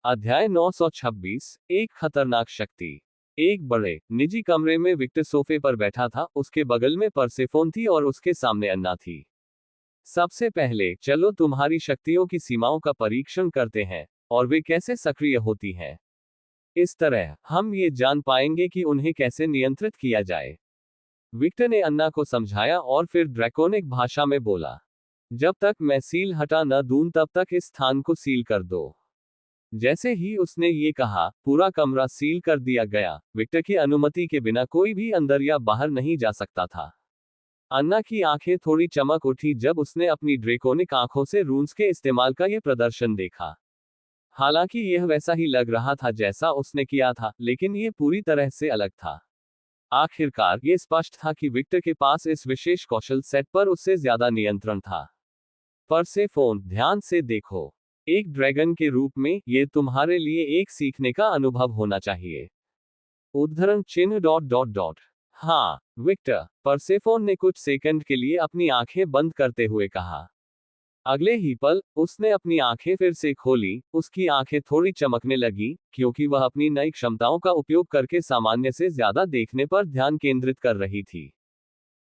अध्याय 926 एक खतरनाक शक्ति। एक बड़े निजी कमरे में विक्टर सोफे पर बैठा था। उसके बगल में परसेफोन थी और उसके सामने अन्ना थी। सबसे पहले चलो तुम्हारी शक्तियों की सीमाओं का परीक्षण करते हैं और वे कैसे सक्रिय होती हैं। इस तरह हम ये जान पाएंगे कि उन्हें कैसे नियंत्रित किया जाए। विक्टर ने अन्ना को समझाया और फिर ड्रैकोनिक भाषा में बोला, जब तक मैं सील हटा न दूं तब तक इस स्थान को सील कर दो। जैसे ही उसने ये कहा, पूरा कमरा सील कर दिया गया। विक्टर की अनुमति के बिना कोई भी अंदर या बाहर नहीं जा सकता था। अन्ना की आंखें थोड़ी चमक उठी जब उसने अपनी ड्रेकोनिक आंखों से रून्स के इस्तेमाल का यह प्रदर्शन देखा। हालांकि यह वैसा ही लग रहा था जैसा उसने किया था, लेकिन यह पूरी तरह से अलग था। आखिरकार ये स्पष्ट था कि विक्टर के पास इस विशेष कौशल सेट पर उससे ज्यादा नियंत्रण था। परसेफोन, ध्यान से देखो। एक ड्रैगन के रूप में ये तुम्हारे लिए एक सीखने का अनुभव होना चाहिए। उद्धरण चिन्ह डॉट डॉट डॉट। हाँ विक्टर, परसेफोन ने कुछ सेकंड के लिए अपनी आंखें बंद करते हुए कहा। अगले ही पल उसने अपनी आंखें फिर से खोली। उसकी आंखें थोड़ी चमकने लगी क्योंकि वह अपनी नई क्षमताओं का उपयोग करके सामान्य से ज्यादा देखने पर ध्यान केंद्रित कर रही थी।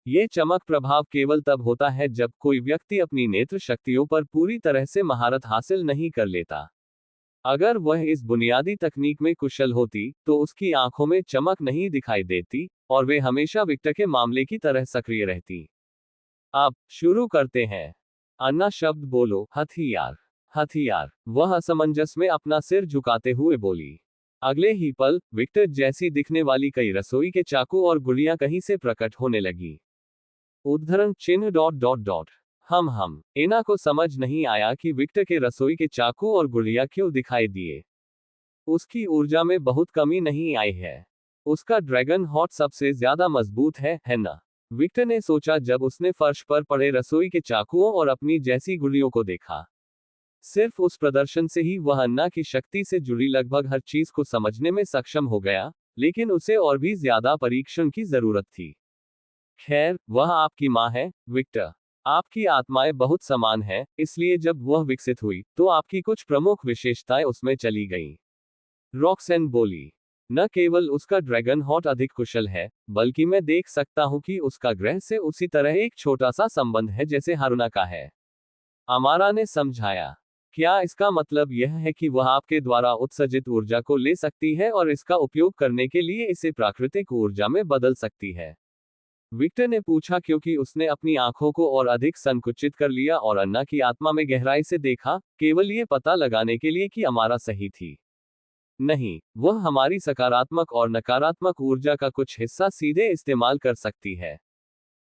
ये चमक प्रभाव केवल तब होता है जब कोई व्यक्ति अपनी नेत्र शक्तियों पर पूरी तरह से महारत हासिल नहीं कर लेता। अगर वह इस बुनियादी तकनीक में कुशल होती तो उसकी आंखों में चमक नहीं दिखाई देती और वे हमेशा विक्टर के मामले की तरह सक्रिय रहती। अब शुरू करते हैं। अन्ना शब्द बोलो, हथियार। हथियार, वह असमंजस में अपना सिर झुकाते हुए बोली। अगले ही पल विक्टर जैसी दिखने वाली कई रसोई के चाकू और गुड़ियां कहीं से प्रकट होने लगी। उद्धरण चिन्ह डॉट डॉट डॉट। हम एना को समझ नहीं आया कि विक्टर के रसोई के चाकू और गुड़ियां क्यों दिखाई दिए। उसकी ऊर्जा में बहुत कमी नहीं आई है। उसका ड्रैगन हॉट सबसे ज्यादा मजबूत है ना? विक्टर ने सोचा जब उसने फर्श पर पड़े रसोई के चाकुओं और अपनी जैसी गुड़ियों को देखा। सिर्फ उस प्रदर्शन से ही वह अन्ना की शक्ति से जुड़ी लगभग हर चीज को समझने में सक्षम हो गया, लेकिन उसे और भी ज्यादा परीक्षण की जरूरत थी। खैर, वह आपकी माँ है, विक्टर। आपकी आत्माएं बहुत समान हैं, इसलिए जब वह विकसित हुई तो आपकी कुछ प्रमुख विशेषताएं उसमें चली गईं। रॉक्सेन बोली, न केवल उसका ड्रैगन हॉट अधिक कुशल है, बल्कि मैं देख सकता हूं कि उसका ग्रह से उसी तरह एक छोटा सा संबंध है जैसे हारुना का है। अमारा ने समझाया, क्या इसका मतलब यह है कि वह आपके द्वारा उत्सर्जित ऊर्जा को ले सकती है और इसका उपयोग करने के लिए इसे प्राकृतिक ऊर्जा में बदल सकती है? विक्टर ने पूछा क्योंकि उसने अपनी आंखों को और अधिक संकुचित कर लिया और अन्ना की आत्मा में गहराई से देखा, केवल ये पता लगाने के लिए कि अमारा सही थी। नहीं, वह हमारी सकारात्मक और नकारात्मक ऊर्जा का कुछ हिस्सा सीधे इस्तेमाल कर सकती है।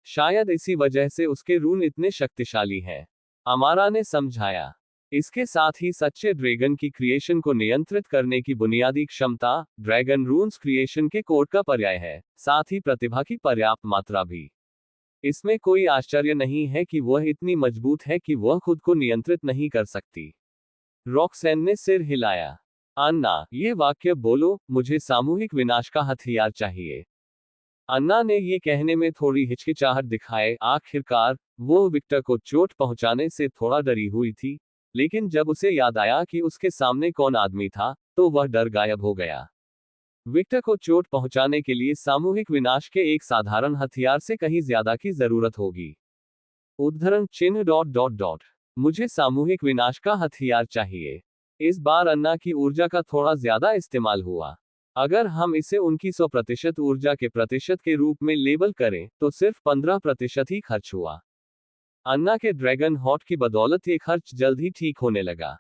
शायद इसी वजह से उसके रून इतने शक्तिशाली हैं। अमारा ने समझाया। इसके साथ ही सच्चे ड्रैगन की क्रिएशन को नियंत्रित करने की बुनियादी क्षमता ड्रैगन रून्स क्रिएशन के कोड का पर्याय है, साथ ही प्रतिभा की पर्याप्त मात्रा भी। इसमें कोई आश्चर्य नहीं है कि वह इतनी मजबूत है कि वह खुद को नियंत्रित नहीं कर सकती। रॉक्सेन ने सिर हिलाया। अन्ना, ये वाक्य बोलो, मुझे सामूहिक विनाश का हथियार चाहिए। अन्ना ने ये कहने में थोड़ी हिचकिचाहट दिखाए। आखिरकार वो विक्टर को चोट पहुंचाने से थोड़ा डरी हुई थी, लेकिन जब उसे याद आया कि उसके सामने कौन आदमी था तो वह डर गायब हो गया। विक्टर को चोट पहुंचाने के लिए सामूहिक विनाश के एक साधारण हथियार से कहीं ज्यादा की जरूरत होगी। उद्धरण चिन्ह डॉट डॉट डॉट। मुझे सामूहिक विनाश का हथियार चाहिए। इस बार अन्ना की ऊर्जा का थोड़ा ज्यादा इस्तेमाल हुआ। अगर हम इसे उनकी 100% ऊर्जा के प्रतिशत के रूप में लेबल करें तो सिर्फ 15% ही खर्च हुआ। अन्ना के ड्रैगन हॉट की बदौलत ये खर्च जल्द ही ठीक होने लगा।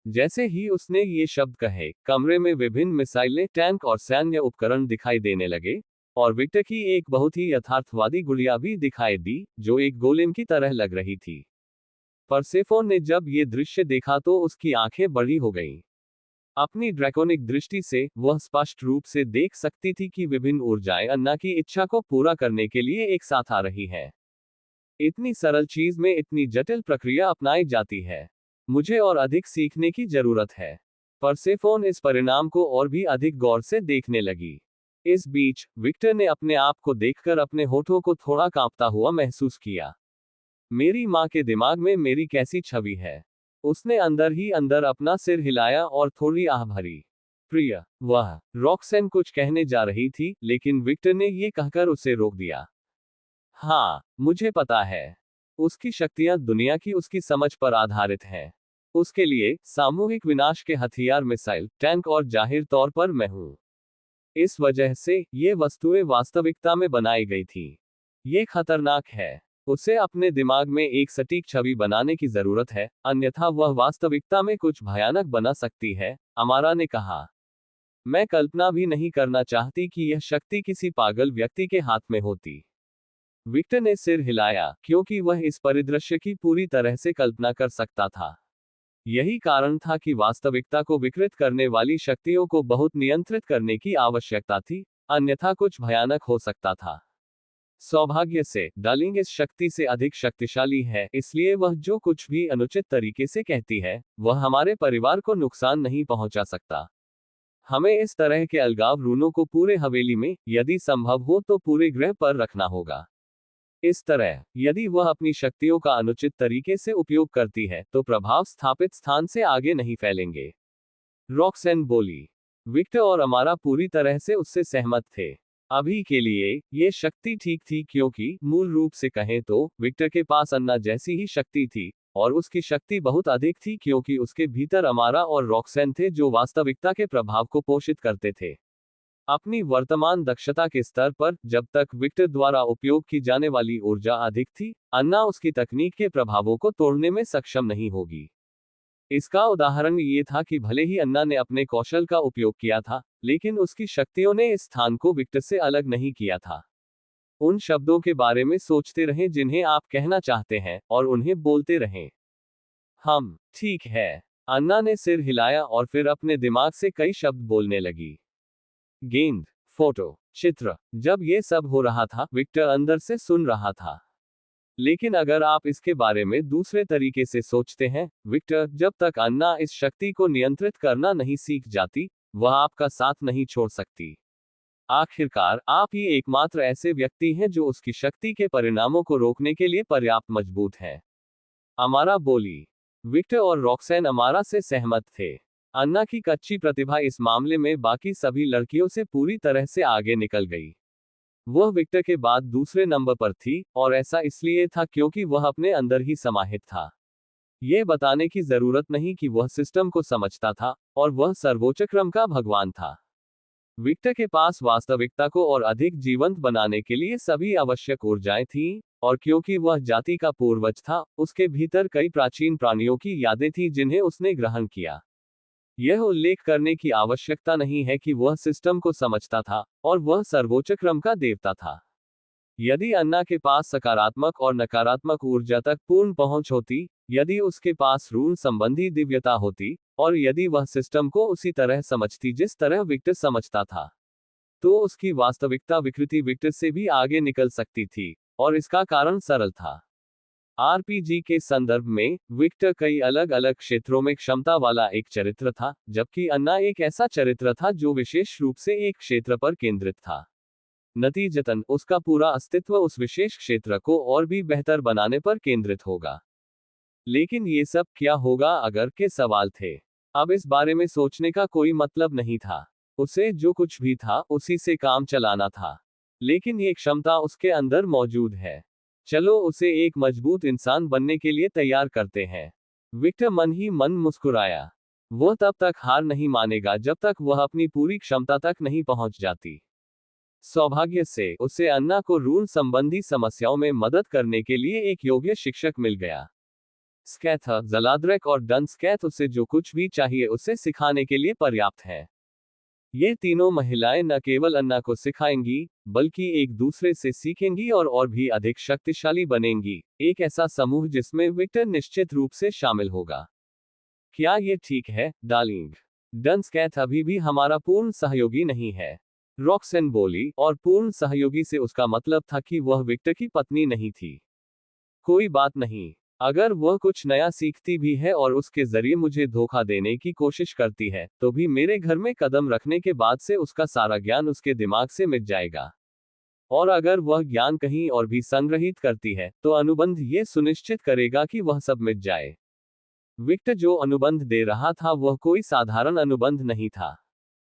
जैसे ही उसने ये शब्द कहे, कमरे में विभिन्न मिसाइलें, टैंक और सैन्य उपकरण दिखाई देने लगे, और विक्टर की एक बहुत ही यथार्थवादी गुड़िया भी दिखाई दी, जो एक गोलेम की तरह लग रही थी। परसेफोन ने जब ये दृश्य देखा तो उसकी आंखें बड़ी हो गईं। अपनी ड्रैकोनिक दृष्टि से वह स्पष्ट रूप से देख सकती थी कि विभिन्न ऊर्जाएं अन्ना की इच्छा को पूरा करने के लिए एक साथ आ रही हैं। इतनी सरल चीज में इतनी जटिल प्रक्रिया अपनाई जाती है। मुझे और अधिक सीखने की जरूरत है। परसेफोन इस परिणाम को और भी अधिक गौर से देखने लगी। इस बीच विक्टर ने अपने आप को देखकर अपने होठों को थोड़ा कांपता हुआ महसूस किया। मेरी माँ के दिमाग में मेरी कैसी छवि है। उसने अंदर ही अंदर अपना सिर हिलाया और थोड़ी आह भरी। प्रिय, वह रॉक्सेन कुछ कहने जा रही थी, लेकिन विक्टर ने ये कहकर उसे रोक दिया। हाँ, मुझे पता है। उसकी शक्तियां दुनिया की उसकी समझ पर आधारित हैं। उसके लिए सामूहिक विनाश के हथियार, मिसाइल, टैंक और जाहिर तौर पर मैं हूं। इस वजह से ये वस्तुएं वास्तविकता में बनाई गई थी। ये खतरनाक है। उसे अपने दिमाग में एक सटीक छवि बनाने की जरूरत है, अन्यथा वह वास्तविकता में कुछ भयानक बना सकती है, अमारा ने कहा। मैं कल्पना भी नहीं करना चाहती कि यह शक्ति किसी पागल व्यक्ति के हाथ में होती। विक्टर ने सिर हिलाया, क्योंकि वह इस परिदृश्य की पूरी तरह से कल्पना कर सकता था। यही कारण था कि वास्तविकता को विकृत करने वाली शक्तियों को बहुत नियंत्रित करने की आवश्यकता थी, अन्यथा कुछ भयानक हो सकता था। सौभाग्य से, डार्लिंग इस शक्ति से अधिक शक्तिशाली है, इसलिए वह जो कुछ भी अनुचित तरीके से कहती है, वह हमारे परिवार को नुकसान नहीं पहुंचा सकता। हमें इस तरह के अलगाव रूनों को पूरे हवेली में, यदि संभव हो तो पूरे ग्रह पर रखना होगा। इस तरह, यदि वह अपनी शक्तियों का अनुचित तरीके से उपयोग करती है, तो प्रभाव स्थापित स्थान से आगे नहीं फैलेंगे। रॉक्सेन बोली। विक्टर और अमारा पूरी तरह से उससे सहमत थे। अभी के लिए, ये शक्ति ठीक थी, क्योंकि मूल रूप से कहें तो विक्टर के पास अन्ना जैसी ही शक्ति थी, और उसकी शक्ति बहुत अधिक थी, क्योंकि उसके भीतर अमारा और रॉक्सेन थे जो वास्तविकता के प्रभाव को पोषित करते थे। अपनी वर्तमान दक्षता के स्तर पर, जब तक विक्टर द्वारा उपयोग की जाने वाली ऊर्जा अधिक थी, अन्ना उसकी तकनीक के प्रभावों को तोड़ने में सक्षम नहीं होगी। इसका उदाहरण ये था कि भले ही अन्ना ने अपने कौशल का उपयोग किया था, लेकिन उसकी शक्तियों ने इस स्थान को विक्टर से अलग नहीं किया था। उन शब्दों के बारे में सोचते रहें जिन्हें आप कहना चाहते हैं, और उन्हें बोलते रहें। ठीक है। अन्ना ने सिर हिलाया और फिर अपने दिमाग से कई शब्द बोलने लगी। गेंद, फोटो, चित्र। जब ये सब हो रहा था, विक्टर अंदर से सुन रहा था। लेकिन अगर आप इसके बारे में दूसरे तरीके से सोचते हैं, विक्टर, जब तक अन्ना इस शक्ति को नियंत्रित करना नहीं सीख जाती, वह आपका साथ नहीं छोड़ सकती। आखिरकार, आप ही एकमात्र ऐसे व्यक्ति हैं जो उसकी शक्ति के परिणामों को रोकने के लिए पर्याप्त मजबूत हैं। अमारा बोली। विक्टर और रॉक्सेन अमारा से सहमत थे। अन्ना की कच्ची प्रतिभा इस मामले में बाकी सभी लड़कियों से पूरी तरह से आगे निकल गई। वह विक्टर के बाद दूसरे नंबर पर थी, और ऐसा इसलिए था क्योंकि वह अपने अंदर ही समाहित था। यह बताने की जरूरत नहीं कि वह सिस्टम को समझता था, और वह सर्वोच्च क्रम का भगवान था। विक्टर के पास वास्तविकता को और अधिक जीवंत बनाने के लिए सभी आवश्यक ऊर्जाएं थीं, और क्योंकि वह जाति का पूर्वज था, उसके भीतर कई प्राचीन प्राणियों की यादें थीं जिन्हें उसने ग्रहण किया। यह उल्लेख करने की आवश्यकता नहीं है कि वह सिस्टम को समझता था, और वह सर्वोच्च क्रम का देवता था। यदि अन्ना के पास सकारात्मक और नकारात्मक ऊर्जा तक पूर्ण पहुंच होती, यदि उसके पास ऋण संबंधी दिव्यता होती, और यदि वह सिस्टम को उसी तरह समझती जिस तरह विक्टर समझता था, तो उसकी वास्तविकता विकृति विक्टर से भी आगे निकल सकती थी, और इसका कारण सरल था। आरपीजी के संदर्भ में, विक्टर कई अलग अलग क्षेत्रों में क्षमता वाला एक चरित्र था, जबकि अन्ना एक ऐसा चरित्र था जो विशेष रूप से एक क्षेत्र पर केंद्रित था। नतीजतन, उसका पूरा अस्तित्व उस विशेष क्षेत्र को और भी बेहतर बनाने पर केंद्रित होगा। लेकिन ये सब क्या होगा अगर के सवाल थे। अब इस बारे में सोचने का कोई मतलब नहीं था। उसे जो कुछ भी था, उसी से काम चलाना था। लेकिन ये क्षमता उसके अंदर मौजूद है। चलो उसे एक मजबूत इंसान बनने के लिए तैयार करते हैं। विक्टर मन ही मन मुस्कुराया। वह तब तक हार नहीं मानेगा जब तक वह अपनी पूरी क्षमता तक नहीं पहुंच जाती। सौभाग्य से, उसे अन्ना को ऋण संबंधी समस्याओं में मदद करने के लिए एक योग्य शिक्षक मिल गया। स्कैथ, जलाद्रेक और डन स्कैथ उसे जो कुछ भी चाहिए उसे सिखाने के लिए पर्याप्त है। ये तीनों महिलाएं न केवल अन्ना को सिखाएंगी, बल्कि एक दूसरे से सीखेंगी और भी अधिक शक्तिशाली बनेंगी। एक ऐसा समूह जिसमें विक्टर निश्चित रूप से शामिल होगा। क्या ये ठीक है, डार्लिंग? डन स्कैथ अभी भी हमारा पूर्ण सहयोगी नहीं है, रॉक्सेन बोली, और पूर्ण सहयोगी से उसका मतलब था कि वह विक्टर की पत्नी नहीं थी। कोई बात नहीं। अगर वह कुछ नया सीखती भी है और उसके जरिए मुझे धोखा देने की कोशिश करती है, तो भी मेरे घर में कदम रखने के बाद से उसका सारा ज्ञान उसके दिमाग से मिट जाएगा। और अगर वह ज्ञान कहीं और भी संग्रहित करती है, तो अनुबंध ये सुनिश्चित करेगा कि वह सब मिट जाए। विक्टर जो अनुबंध दे रहा था वह कोई साधारण अनुबंध नहीं था।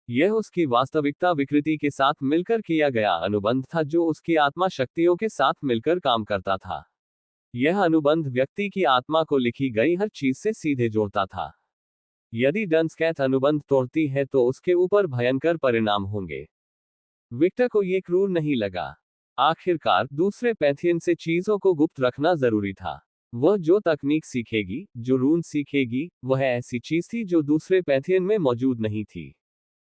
यह उसकी वास्तविकता विकृति के साथ मिलकर किया गया अनुबंध था, जो उसकी आत्मा शक्तियों के साथ मिलकर काम करता था। यह अनुबंध व्यक्ति की आत्मा को लिखी गई हर चीज से सीधे जोड़ता था। यदि डनस्कैथ अनुबंध तोड़ती है तो उसके ऊपर भयंकर परिणाम होंगे। विक्टर को यह क्रूर नहीं लगा। आखिरकार दूसरे पैथियन से चीजों को गुप्त रखना जरूरी था। वह जो तकनीक सीखेगी, जो रून सीखेगी, वह ऐसी चीज थी जो दूसरे पैथियन में मौजूद नहीं थी।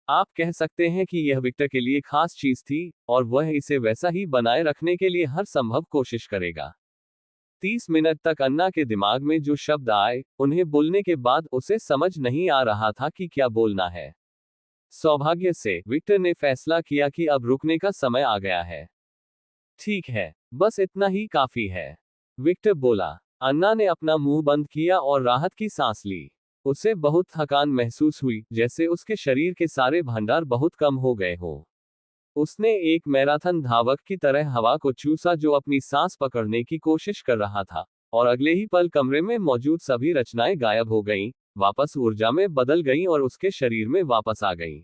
आप कह सकते हैं कि यह विक्टर के लिए खास चीज थी, और वह इसे वैसा ही बनाए रखने के लिए हर संभव कोशिश करेगा। 30 मिनट तक अन्ना के दिमाग में जो शब्द आए, उन्हें बोलने के बाद उसे समझ नहीं आ रहा था कि क्या बोलना है। सौभाग्य से विक्टर ने फैसला किया कि अब रुकने का समय आ गया है। ठीक है, बस इतना ही काफी है, विक्टर बोला। अन्ना ने अपना मुंह बंद किया और राहत की सांस ली। उसे बहुत थकान महसूस हुई, जैसे उसके शरीर के सारे भंडार बहुत कम हो गए हो। उसने एक मैराथन धावक की तरह हवा को चूसा जो अपनी सांस पकड़ने की कोशिश कर रहा था, और अगले ही पल कमरे में मौजूद सभी रचनाएं गायब हो गईं, वापस ऊर्जा में बदल गईं और उसके शरीर में वापस आ गईं।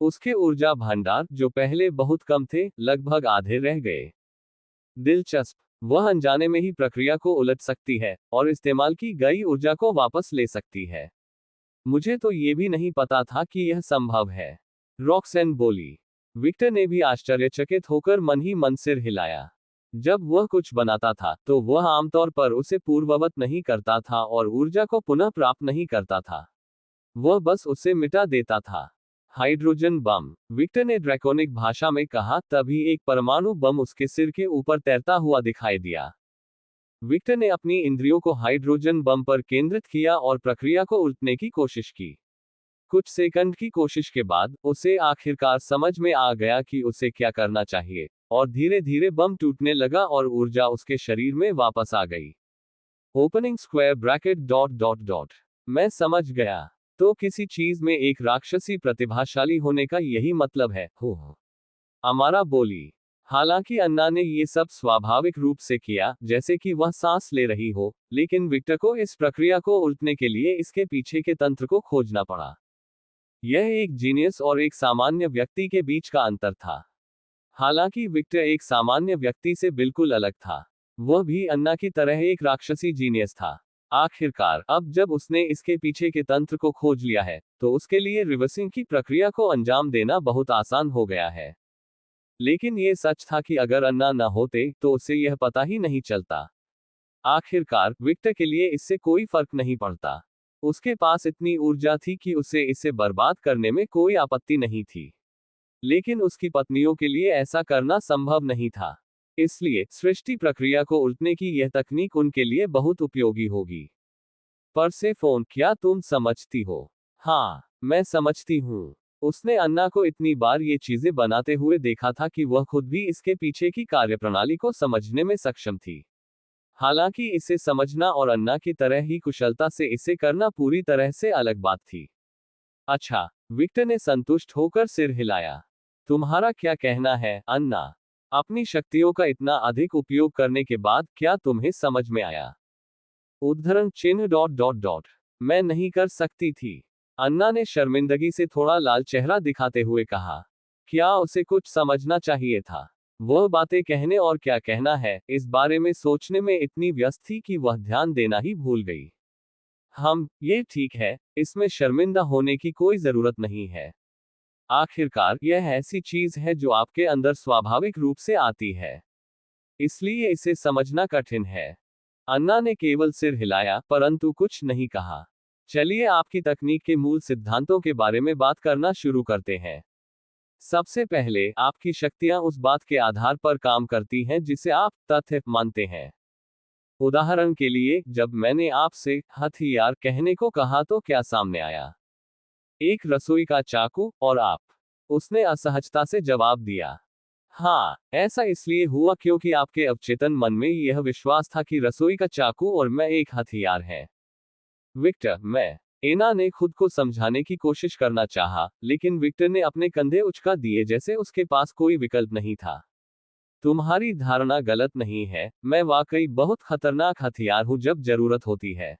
उसके ऊर्जा भंडार, जो पहले बहुत कम थे, लगभग आधे रह गए। दिलचस्प, वह अनजाने में ही प्रक्रिया को उलट सकती है और इस्तेमाल की गई ऊर्जा को वापस ले सकती है। मुझे तो ये भी नहीं पता था कि यह संभव है, रॉक्सेन बोली। विक्टर ने भी आश्चर्यचकित होकर मन ही मन सिर हिलाया। जब वह कुछ बनाता था तो वह आमतौर पर उसे पूर्ववत नहीं करता था और ऊर्जा को पुनः प्राप्त नहीं करता था। वह बस उसे मिटा देता था। हाइड्रोजन बम, विक्टर ने ड्रैकोनिक भाषा में कहा, तभी एक परमाणु बम उसके सिर के ऊपर तैरता हुआ दिखाई दिया। विक्टर ने अपनी इंद्रियों को हाइड्रोजन बम पर केंद्रित किया और प्रक्रिया को उलटने की कोशिश की। कुछ सेकंड की कोशिश के बाद उसे आखिरकार समझ में आ गया कि उसे क्या करना चाहिए, और धीरे धीरे बम टूटने लगा और ऊर्जा उसके शरीर में वापस आ गई। Opening square bracket dot dot dot. मैं समझ गया। तो किसी चीज में एक राक्षसी प्रतिभाशाली होने का यही मतलब है, हो। अमारा बोली। हालांकि अन्ना ने ये सब स्वाभाविक रूप से किया, जैसे कि वह सांस ले रही हो, लेकिन विक्टर को इस प्रक्रिया को उलटने के लिए इसके पीछे के तंत्र को खोजना पड़ा। यह एक जीनियस और एक सामान्य व्यक्ति के बीच का अंतर था। हालांकि विक्टर एक सामान्य व्यक्ति से बिल्कुल अलग था, वह भी अन्ना की तरह एक राक्षसी जीनियस था। आखिरकार अब जब उसने इसके पीछे के तंत्र को खोज लिया है, तो उसके लिए रिवर्सिंग की प्रक्रिया को अंजाम देना बहुत आसान हो गया है। लेकिन यह सच था कि अगर अन्ना न होते तो उसे यह पता ही नहीं चलता। आखिरकार विक्टर के लिए इससे कोई फर्क नहीं पड़ता। उसके पास इतनी ऊर्जा थी कि उसे इसे बर्बाद करने में कोई आपत्ति नहीं थी। लेकिन उसकी पत्नियों के लिए ऐसा करना संभव नहीं था। इसलिए सृष्टि प्रक्रिया को उलटने की यह तकनीक उनके लिए बहुत उपयोगी होगी। परसेफोन, क्या तुम समझती हो? हाँ, मैं समझती हूँ। उसने अन्ना को इतनी बार ये चीजें बनाते हुए देखा था कि वह खुद भी इसके पीछे की कार्यप्रणाली को समझने में सक्षम थी। हालांकि इसे समझना और अन्ना की तरह ही कुशलता से इसे करना पूरी तरह से अलग बात थी। अच्छा, विक्टर ने संतुष्ट होकर सिर हिलाया। तुम्हारा क्या कहना है, अन्ना? अपनी शक्तियों का इतना अधिक उपयोग करने के बाद क्या तुम्हें समझ में आया? उद्धरण चिन्ह डॉट डॉट डॉट। मैं नहीं कर सकती थी, अन्ना ने शर्मिंदगी से थोड़ा लाल चेहरा दिखाते हुए कहा। क्या उसे कुछ समझना चाहिए था? वह बातें कहने और क्या कहना है, इस बारे में सोचने में इतनी व्यस्त थी कि वह ध्यान देना ही भूल गई। ये ठीक है, इसमें शर्मिंदा होने की कोई जरूरत नहीं है। आखिरकार यह ऐसी चीज है जो आपके अंदर स्वाभाविक रूप से आती है, इसलिए इसे समझना कठिन है। अन्ना ने केवल सिर हिलाया, परंतु कुछ नहीं कहा। चलिए आपकी तकनीक के मूल सिद्धांतों के बारे में बात करना शुरू करते हैं। सबसे पहले, आपकी शक्तियां उस बात के आधार पर काम करती हैं जिसे आप तथ्य मानते हैं। उदाहरण के लिए, जब मैंने आपसे हथियार कहने को कहा तो क्या सामने आया? एक रसोई का चाकू, और आप? उसने असहजता से जवाब दिया। हाँ, ऐसा इसलिए हुआ क्योंकि आपके अवचेतन मन में यह विश्वास था कि रसोई का चाकू और मैं एक हथियार है। विक्टर, मैं। एना ने खुद को समझाने की कोशिश करना चाहा, लेकिन विक्टर ने अपने कंधे उचका दिए जैसे उसके पास कोई विकल्प नहीं था। तुम्हारी धारणा गलत नहीं है, मैं वाकई बहुत खतरनाक हथियार हूं जब जरूरत होती है।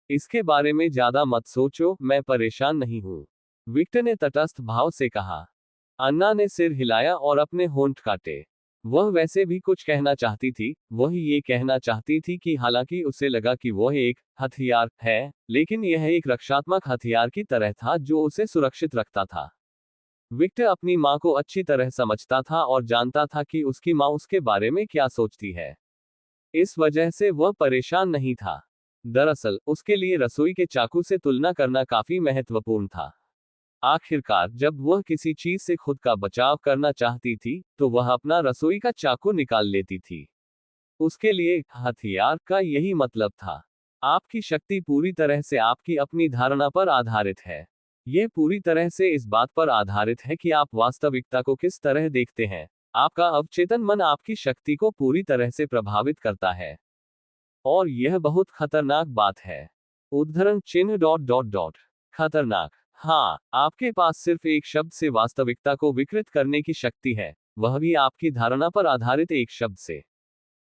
इसके बारे में ज्यादा मत सोचो, मैं परेशान नहीं हूं, विक्टर ने तटस्थ भाव से कहा। अन्ना ने सिर हिलाया और अपने होंठ काटे। वह वैसे भी कुछ कहना चाहती थी, वह ये कहना चाहती थी कि हालांकि उसे लगा कि वह एक हथियार है, लेकिन यह एक रक्षात्मक हथियार की तरह था जो उसे सुरक्षित रखता था। विक्टर अपनी माँ को अच्छी तरह समझता था और जानता था कि उसकी माँ उसके बारे में क्या सोचती है। इस वजह से वह परेशान नहीं था। दरअसल उसके लिए रसोई के चाकू से तुलना करना काफी महत्वपूर्ण था। आखिरकार जब वह किसी चीज से खुद का बचाव करना चाहती थी तो वह अपना रसोई का चाकू निकाल लेती थी। उसके लिए हथियार का यही मतलब था। आपकी शक्ति पूरी तरह से आपकी अपनी धारणा पर आधारित है। यह पूरी तरह से इस बात पर आधारित है कि आप वास्तविकता को किस तरह देखते हैं। आपका अवचेतन मन आपकी शक्ति को पूरी तरह से प्रभावित करता है। और यह बहुत खतरनाक बात है। उद्धरण चिन्ह डॉट डॉट डॉट। खतरनाक। हाँ, आपके पास सिर्फ एक शब्द से वास्तविकता को विकृत करने की शक्ति है, वह भी आपकी धारणा पर आधारित एक शब्द से।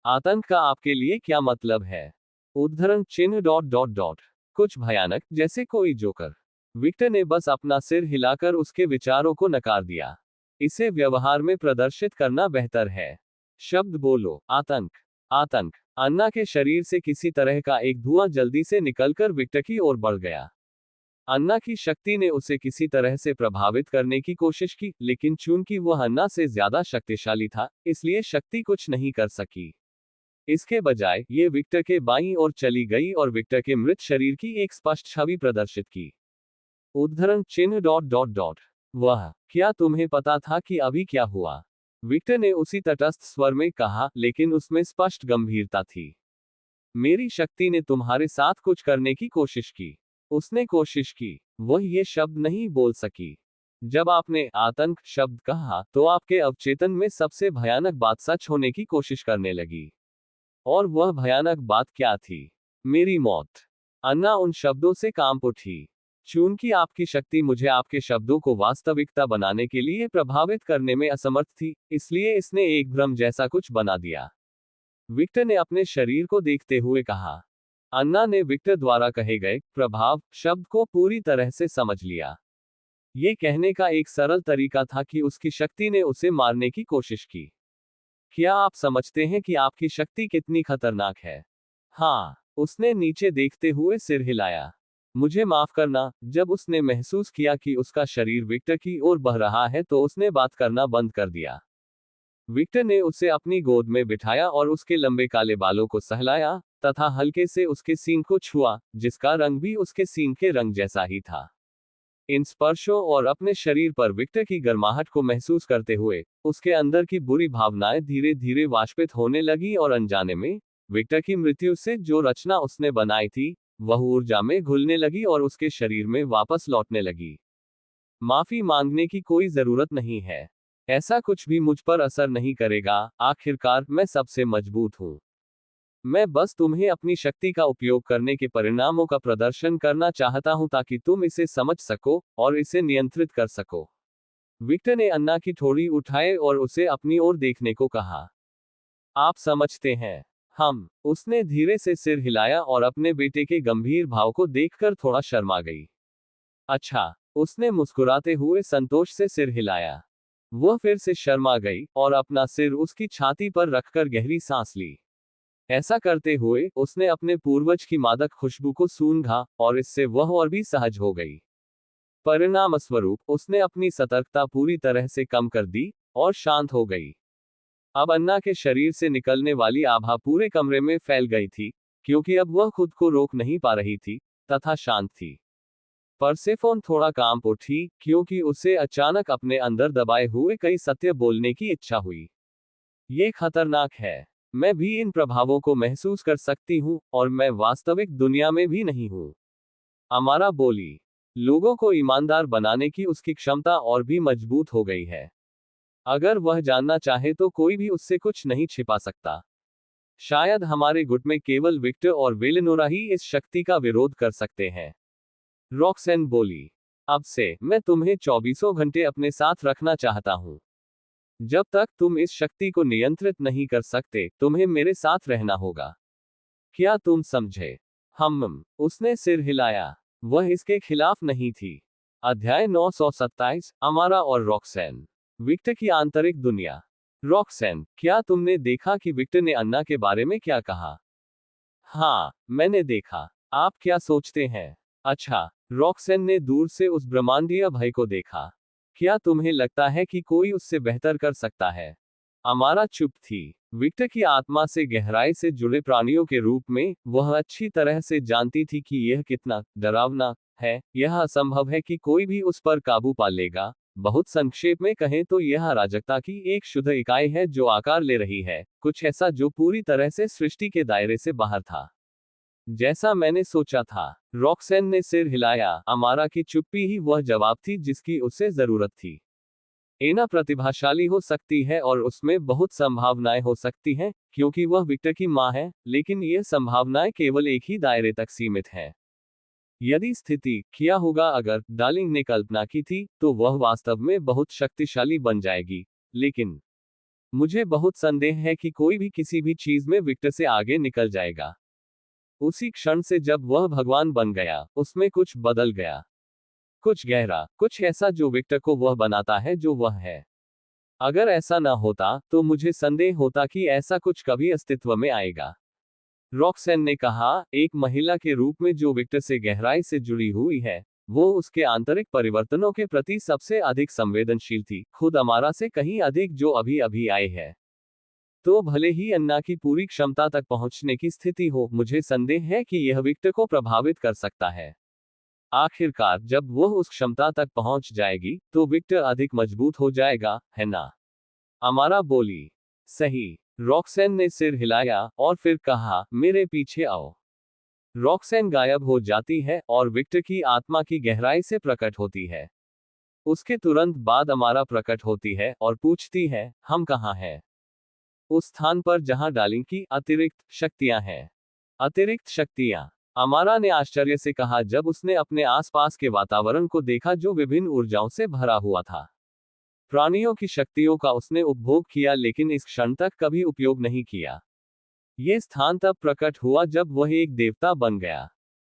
आतंक का आपके लिए क्या मतलब है? उद्धरण चिन्ह डॉट डॉट डॉट। कुछ भयानक, जैसे कोई जोकर। विक्टर ने बस अपना सिर हिलाकर उसके विचारों को नकार दिया। इसे व्यवहार में प्रदर्शित करना बेहतर है। शब्द बोलो, आतंक। आतंक। अन्ना के शरीर से किसी तरह का एक धुआं जल्दी से निकलकर विक्टर की ओर बढ़ गया। अन्ना की शक्ति ने उसे किसी तरह से प्रभावित करने की कोशिश की, लेकिन चूंकि वह अन्ना से ज्यादा शक्तिशाली था, इसलिए शक्ति कुछ नहीं कर सकी। इसके बजाय ये विक्टर के बाईं ओर चली गई और विक्टर के मृत शरीर की एक स्पष्ट छवि प्रदर्शित की। उद्धरण चिन्ह डॉट डॉट डॉट। वह, क्या तुम्हें पता था कि अभी क्या हुआ? विक्टर ने उसी तटस्थ स्वर में कहा, लेकिन उसमें स्पष्ट गंभीरता थी। मेरी शक्ति ने तुम्हारे साथ कुछ करने की कोशिश की। उसने कोशिश की। वह ये शब्द नहीं बोल सकी। जब आपने आतंक शब्द कहा तो आपके अवचेतन में सबसे भयानक बात सच होने की कोशिश करने लगी। और वह भयानक बात क्या थी? मेरी मौत। अन्ना उन शब्दों से कांप उठी। चूंकि आपकी शक्ति मुझे आपके शब्दों को वास्तविकता बनाने के लिए प्रभावित करने में असमर्थ थी, इसलिए इसने एक भ्रम जैसा कुछ बना दिया। विक्टर ने अपने शरीर को देखते हुए कहा। अन्ना ने विक्टर द्वारा कहे गए प्रभाव शब्द को पूरी तरह से समझ लिया। यह कहने का एक सरल तरीका था कि उसकी शक्ति ने उसे मारने की कोशिश की। क्या आप समझते हैं कि आपकी शक्ति कितनी खतरनाक है? हाँ, उसने नीचे देखते हुए सिर हिलाया। मुझे माफ करना। जब उसने महसूस किया कि उसका शरीर विक्टर की ओर बह रहा है तो उसने बात करना बंद कर दिया। विक्टर ने उसे अपनी गोद में बिठाया और उसके लंबे काले बालों को सहलाया, तथा हल्के से उसके सींग को छुआ, जिसका रंग भी उसके सींग के रंग जैसा ही था। इन स्पर्शों और अपने शरीर पर विक्टर की गर्माहट को महसूस करते हुए, उसके अंदर की बुरी भावनाएं धीरे धीरे वाष्पित होने लगी और अनजाने में, विक्टर की मृत्यु से जो रचना उसने बनाई थी, वह ऊर्जा में घुलने लगी और उसके शरीर में वापस लौटने लगी। माफी मांगने की कोई जरूरत नहीं है। ऐसा कुछ भी मुझ पर असर नहीं करेगा, आखिरकार मैं सबसे मजबूत हूं। मैं बस तुम्हें अपनी शक्ति का उपयोग करने के परिणामों का प्रदर्शन करना चाहता हूं ताकि तुम इसे समझ सको और इसे नियंत्रित कर सको। विक्टर ने अन्ना की ठोड़ी उठाए और उसे अपनी ओर देखने को कहा। आप समझते हैं? उसने धीरे से सिर हिलाया और अपने बेटे के गंभीर भाव को देखकर थोड़ा शर्मा गई। अच्छा, उसने मुस्कुराते हुए संतोष से सिर हिलाया। वह फिर से शर्मा गई और अपना सिर उसकी छाती पर रखकर गहरी सांस ली। ऐसा करते हुए उसने अपने पूर्वज की मादक खुशबू को सूंघा और इससे वह और भी सहज हो गई। परिणामस्वरूप उसने अपनी सतर्कता पूरी तरह से कम कर दी और शांत हो गई। अब अन्ना के शरीर से निकलने वाली आभा पूरे कमरे में फैल गई थी, क्योंकि अब वह खुद को रोक नहीं पा रही थी, तथा शांत थी। परसेफोन थोड़ा कांप उठी, क्योंकि उसे अचानक अपने अंदर दबाए हुए कई सत्य बोलने की इच्छा हुई। ये खतरनाक है। मैं भी इन प्रभावों को महसूस कर सकती हूँ, और मैं वास्तविक दुनिया में भी नहीं हूँ। अमारा बोली। लोगों को ईमानदार बनाने की उसकी क्षमता और भी मजबूत हो गई है। अगर वह जानना चाहे तो कोई भी उससे कुछ नहीं छिपा सकता। शायद हमारे गुट में केवल विक्टर और वेलेनोरा ही इस शक्ति का विरोध कर सकते हैं। रॉक्सेन बोली। अब से मैं तुम्हें 24 घंटे अपने साथ रखना चाहता हूँ। जब तक तुम इस शक्ति को नियंत्रित नहीं कर सकते, तुम्हें मेरे साथ रहना होगा। क्या तुम समझे? उसने सिर हिलाया। वह इसके खिलाफ नहीं थी। अध्याय 927, अमारा और रॉक्सैन। विक्टर की आंतरिक दुनिया। रॉक्सैन, क्या तुमने देखा कि विक्टर ने अन्ना के बारे में क्या कहा? हाँ, मैंने देखा। आप क्या सोचते हैं? अच्छा, रॉक्सैन ने दूर से उस ब्रह्मांडीय भय को देखा। क्या तुम्हें लगता है कि कोई उससे बेहतर कर सकता है? अमारा चुप थी। विक्टर की आत्मा से गहराई से जुड़े प्राणियों के रूप में, वह अच्छी तरह से जानती थी कि यह कितना डरावना है। यह असंभव है कि कोई भी उस पर काबू पा लेगा। बहुत संक्षेप में कहें तो यह अराजकता की एक शुद्ध इकाई है जो आकार ले रही है, कुछ ऐसा जो पूरी तरह से सृष्टि के दायरे से बाहर था। जैसा मैंने सोचा था। रॉक्सैन ने सिर हिलाया। अमारा की चुप्पी ही वह जवाब थी जिसकी उसे जरूरत थी। एना प्रतिभाशाली हो सकती है और उसमें बहुत संभावनाएं हो सकती हैं, क्योंकि वह विक्टर की मां है, लेकिन ये संभावनाएं केवल एक ही दायरे तक सीमित है। यदि स्थिति क्या होगा अगर डार्लिंग ने कल्पना की थी, तो वह वास्तव में बहुत शक्तिशाली बन जाएगी। लेकिन मुझे बहुत संदेह है कि कोई भी किसी भी चीज में विक्टर से आगे निकल जाएगा। उसी क्षण से जब वह भगवान बन गया, उसमें कुछ बदल गया। कुछ गहरा, कुछ ऐसा जो विक्टर को वह बनाता है जो वह है। अगर ऐसा ना होता, तो मुझे संदेह होता कि ऐसा कुछ कभी अस्तित्व में आएगा। रॉक्सैन ने कहा, एक महिला के रूप में जो विक्टर से गहराई से जुड़ी हुई है, वो उसके आंतरिक परिवर्तनों के प्रति सबसे अधिक संवेदनशील थी, खुद अमारा से कहीं अधिक जो अभी अभी आए है। तो भले ही अन्ना की पूरी क्षमता तक पहुंचने की स्थिति हो, मुझे संदेह है कि यह विक्टर को प्रभावित कर सकता है। आखिरकार जब वह उस क्षमता तक पहुंच जाएगी, तो विक्टर अधिक मजबूत हो जाएगा, है ना? अमारा बोली। सही। रॉक्सैन ने सिर हिलाया और फिर कहा, मेरे पीछे आओ। रॉक्सैन गायब हो जाती है और विक्टर की आत्मा की गहराई से प्रकट होती है। उसके तुरंत बाद अमारा प्रकट होती है और पूछती है, हम कहाँ हैं? उस स्थान पर जहां डार्लिंग की अतिरिक्त शक्तियां हैं। अतिरिक्त शक्तियां? अमारा ने आश्चर्य से कहा जब उसने अपने आसपास के वातावरण को देखा जो विभिन्न ऊर्जाओं से भरा हुआ था। प्राणियों की शक्तियों का उसने उपभोग किया लेकिन इस क्षण तक कभी उपयोग नहीं किया। ये स्थान तब प्रकट हुआ जब वह एक देवता बन गया।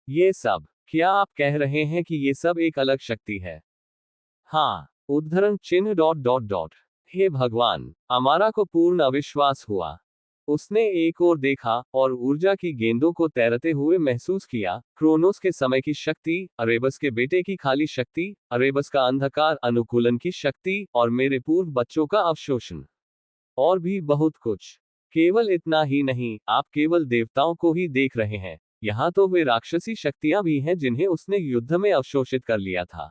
ये सब, क्या आप कह रहे हैं कि ये सब एक अलग शक्ति है? हाँ। उद्धरण चिन्ह डॉट डॉट डॉट। हे भगवान! अमारा को पूर्ण अविश्वास हुआ। उसने एक ओर देखा और ऊर्जा की गेंदों को तैरते हुए महसूस किया। क्रोनोस के समय की शक्ति, अरेबस के बेटे की खाली शक्ति, अरेबस का अंधकार अनुकूलन की शक्ति, और मेरे पूर्व बच्चों का अवशोषण। और भी बहुत कुछ। केवल इतना ही नहीं, आप केवल देवताओं को ही देख रहे हैं। यहाँ तो वे राक्षसी शक्तियां भी हैं जिन्हें उसने युद्ध में अवशोषित कर लिया था।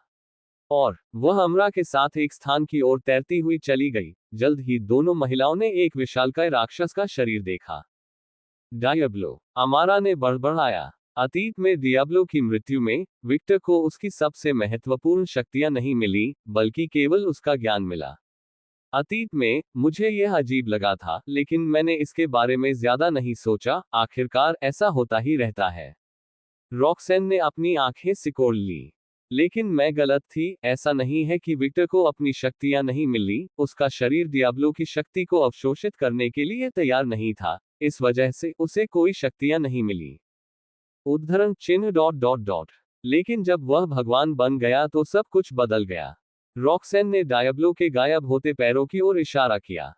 और वह अमरा के साथ एक स्थान की ओर तैरती हुई चली गई। जल्द ही दोनों महिलाओं ने एक विशालकाय राक्षस का शरीर देखा। डायब्लो, अमारा ने बड़बड़ाया। अतीत में डियाब्लो की मृत्यु में विक्टर को उसकी सबसे महत्वपूर्ण शक्तियां नहीं मिली, बल्कि केवल उसका ज्ञान मिला। अतीत में मुझे यह अजीब लगा था, लेकिन मैंने इसके बारे में ज्यादा नहीं सोचा। आखिरकार ऐसा होता ही रहता है। रॉक्सैन ने अपनी आंखें सिकोड़ ली। लेकिन मैं गलत थी। ऐसा नहीं है कि विक्टर को अपनी शक्तियां नहीं मिली, उसका शरीर डियाब्लो की शक्ति को अवशोषित करने के लिए तैयार नहीं था, इस वजह से उसे कोई शक्तियां नहीं मिली। उद्धरण चिन्ह डॉट डॉट डॉट। लेकिन जब वह भगवान बन गया तो सब कुछ बदल गया। रॉक्सैन ने डियाब्लो के गायब होते पैरों की ओर इशारा किया।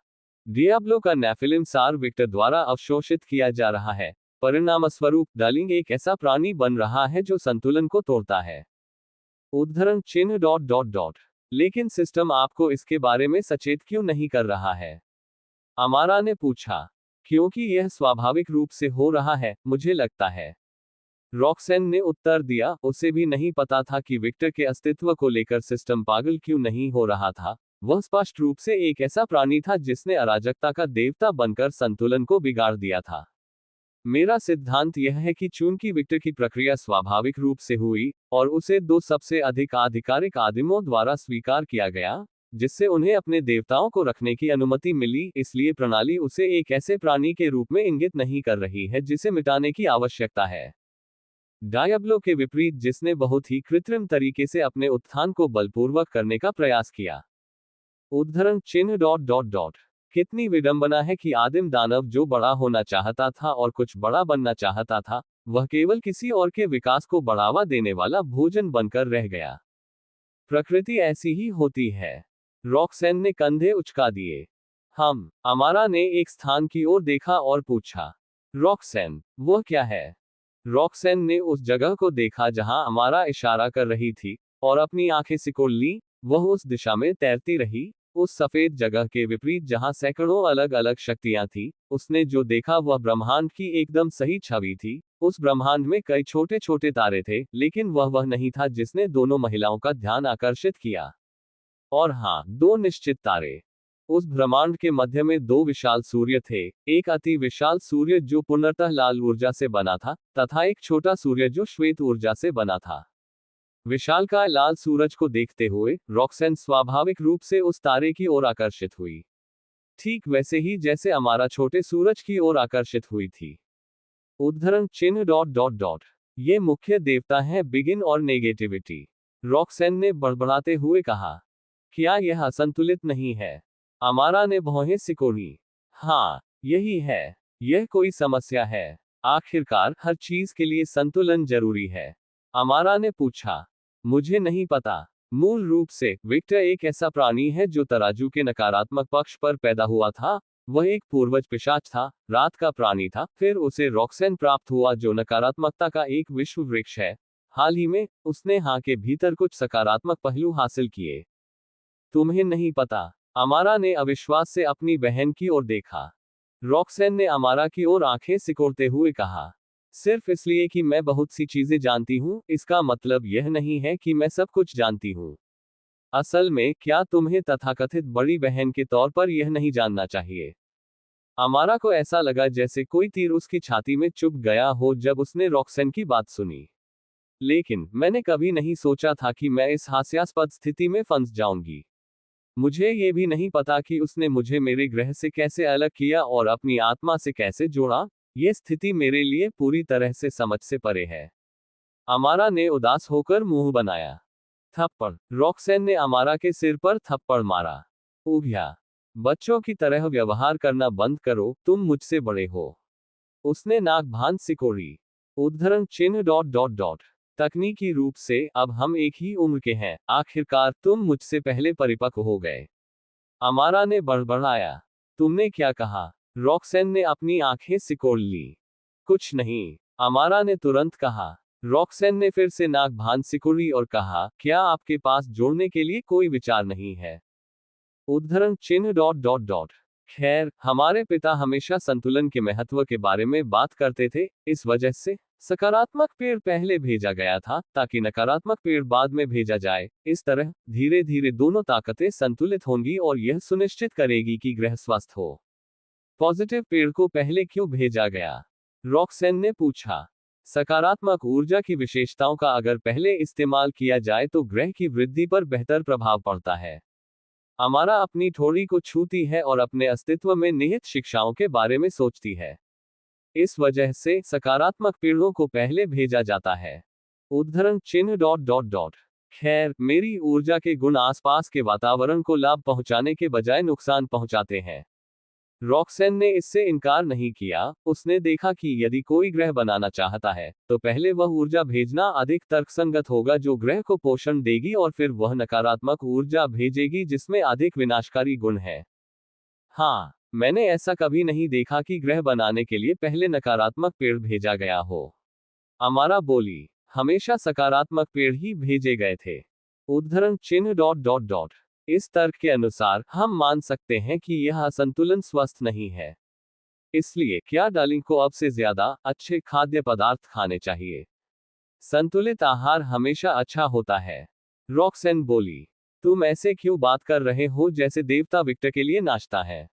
डियाब्लो का नेफिलिम सार विक्टर द्वारा अवशोषित किया जा रहा है। परिणामस्वरूप डार्लिंग एक ऐसा प्राणी बन रहा है जो संतुलन को तोड़ता है। उद्धरण चिन्ह डॉट डॉट डॉट। लेकिन सिस्टम आपको इसके बारे में सचेत क्यों नहीं कर रहा है? अमारा ने पूछा। क्योंकि यह स्वाभाविक रूप से हो रहा है, मुझे लगता है। रॉक्सैन ने उत्तर दिया, उसे भी नहीं पता था कि विक्टर के अस्तित्व को लेकर सिस्टम पागल क्यों नहीं हो रहा था। वह स्पष्ट रूप से एक ऐसा प्राणी था जिसने अराजकता का देवता बनकर संतुलन को बिगाड़ दिया था। मेरा सिद्धांत यह है कि चूंकि विक्टर की प्रक्रिया स्वाभाविक रूप से हुई, और उसे दो सबसे अधिक आधिकारिक आदिमों द्वारा स्वीकार किया गया, जिससे उन्हें अपने देवताओं को रखने की अनुमति मिली, इसलिए प्रणाली उसे एक ऐसे प्राणी के रूप में इंगित नहीं कर रही है जिसे मिटाने की आवश्यकता है। डायब्लो के विपरीत, जिसने बहुत ही कृत्रिम तरीके से अपने उत्थान को बलपूर्वक करने का प्रयास किया। उद्धरण चिन्ह डॉट डॉट डॉट। कितनी विडंबना है कि आदिम दानव जो बड़ा होना चाहता था और कुछ बड़ा बनना चाहता था, वह केवल किसी और के विकास को बढ़ावा देने वाला भोजन बनकर रह गया। प्रकृति ऐसी ही होती है। रॉक्सेन ने कंधे उचका दिए। अमारा ने एक स्थान की ओर देखा और पूछा, रॉक्सेन, वह क्या है? रॉक्सेन ने उस जगह को देखा जहां अमारा इशारा कर रही थी, और अपनी आंखें सिकोड़ ली। वह उस दिशा में तैरती रही, उस सफेद जगह के विपरीत जहां सैकड़ों अलग अलग शक्तियां थीं। उसने जो देखा वह ब्रह्मांड की एकदम सही छवि थी। उस ब्रह्मांड में कई छोटे छोटे तारे थे, लेकिन वह नहीं था जिसने दोनों महिलाओं का ध्यान आकर्षित किया। और हाँ, दो निश्चित तारे। उस ब्रह्मांड के मध्य में दो विशाल सूर्य थे, एक अति विशाल सूर्य जो पूर्णतः लाल ऊर्जा से बना था, तथा एक छोटा सूर्य जो श्वेत ऊर्जा से बना था। विशालकाय लाल सूरज को देखते हुए रॉक्सेन स्वाभाविक रूप से उस तारे की ओर आकर्षित हुई, ठीक वैसे ही जैसे अमारा छोटे सूरज की ओर आकर्षित हुई थी। उद्धरण चिन्ह डॉट डॉट डॉट ये मुख्य देवता हैं बिगिन और नेगेटिविटी। रॉक्सेन ने बड़बड़ाते हुए कहा, क्या यह असंतुलित नहीं है? अमारा ने भौहें सिकोड़ी। हाँ, यही है। यह कोई समस्या है। आखिरकार हर चीज के लिए संतुलन जरूरी है। अमारा ने पूछा, मुझे नहीं पता। मूल रूप से विक्टर एक ऐसा प्राणी है जो तराजू के नकारात्मक पक्ष पर पैदा हुआ था। वह एक पूर्वज पिशाच था, रात का प्राणी था। फिर उसे रॉक्सेन प्राप्त हुआ जो नकारात्मकता का एक विश्व वृक्ष है। हाल ही में उसने हाँ के भीतर कुछ सकारात्मक पहलू हासिल किए। तुम्हें नहीं पता? अमारा ने अविश्वास से अपनी बहन की ओर देखा। रॉक्सेन ने अमारा की ओर आंखें सिकोड़ते हुए कहा, सिर्फ इसलिए कि मैं बहुत सी चीजें जानती हूँ, इसका मतलब यह नहीं है कि मैं सब कुछ जानती हूँ। असल में क्या तुम्हें तथाकथित बड़ी बहन के तौर पर यह नहीं जानना चाहिए? अमारा को ऐसा लगा जैसे कोई तीर उसकी छाती में चुभ गया हो जब उसने रॉक्सेन की बात सुनी। लेकिन मैंने कभी नहीं सोचा था कि मैं इस हास्यास्पद स्थिति में फंस जाऊंगी। मुझे ये भी नहीं पता कि उसने मुझे मेरे ग्रह से कैसे अलग किया और अपनी आत्मा से कैसे जोड़ा। ये स्थिति मेरे लिए पूरी तरह से समझ से परे है। अमारा ने उदास होकर मुंह बनाया। थप्पड़। रॉक्सेन ने अमारा के सिर पर थप्पड़ मारा। उभ्या। बच्चों की तरह व्यवहार करना बंद करो, तुम मुझसे बड़े हो। उसने नाक भांज सिकोड़ी। उद्धरण चिन्ह डॉट डॉट डॉट तकनीकी रूप से अब हम एक ही उम्र के हैं, आखिरकार तुम मुझसे पहले परिपक्व हो गए। अमारा ने बड़बड़ाया। तुमने क्या कहा? रॉक्सेन ने अपनी आंखें सिकोड़ ली। कुछ नहीं, अमारा ने तुरंत कहा। रॉक्सेन ने फिर से नाक भांज सिकोड़ी और कहा, क्या आपके पास जोड़ने के लिए कोई विचार नहीं है? उद्धरण चिन्ह डॉट डॉट डॉट खैर, हमारे पिता हमेशा संतुलन के महत्व के बारे में बात करते थे। इस वजह से सकारात्मक पेड़ पहले भेजा गया था ताकि नकारात्मक पेड़ बाद में भेजा जाए। इस तरह धीरे धीरे दोनों ताकतें संतुलित होंगी और यह सुनिश्चित करेगी कि ग्रह स्वस्थ हो। पॉजिटिव पेड़ को पहले क्यों भेजा गया? रॉक्सेन ने पूछा। सकारात्मक ऊर्जा की विशेषताओं का अगर पहले इस्तेमाल किया जाए तो ग्रह की वृद्धि पर बेहतर प्रभाव पड़ता है। अमारा अपनी ठोड़ी को छूती है और अपने अस्तित्व में निहित शिक्षाओं के बारे में सोचती है। इस वजह से सकारात्मक पेड़ों को पहले भेजा जाता है। उद्धरण चिन्ह डॉट डॉट डॉट खैर, मेरी ऊर्जा के गुण आसपास के वातावरण को लाभ पहुंचाने के बजाय नुकसान पहुंचाते हैं। रॉक्सेन ने इससे इनकार नहीं किया। उसने देखा कि यदि कोई ग्रह बनाना चाहता है तो पहले वह ऊर्जा भेजना अधिक तर्कसंगत होगा जो ग्रह को पोषण देगी, और फिर वह नकारात्मक ऊर्जा भेजेगी जिसमें अधिक विनाशकारी गुण है। हाँ, मैंने ऐसा कभी नहीं देखा कि ग्रह बनाने के लिए पहले नकारात्मक पेड़ भेजा गया हो। अमारा बोली, हमेशा सकारात्मक पेड़ ही भेजे गए थे। उद्धरण चिन्ह डॉट डॉट डॉट इस तर्क के अनुसार हम मान सकते हैं कि यह असंतुलन स्वस्थ नहीं है। इसलिए क्या डार्लिंग को अब से ज्यादा अच्छे खाद्य पदार्थ खाने चाहिए? संतुलित आहार हमेशा अच्छा होता है। रॉक्सेन बोली, तुम ऐसे क्यों बात कर रहे हो जैसे देवता विक्टर के लिए नाश्ता है?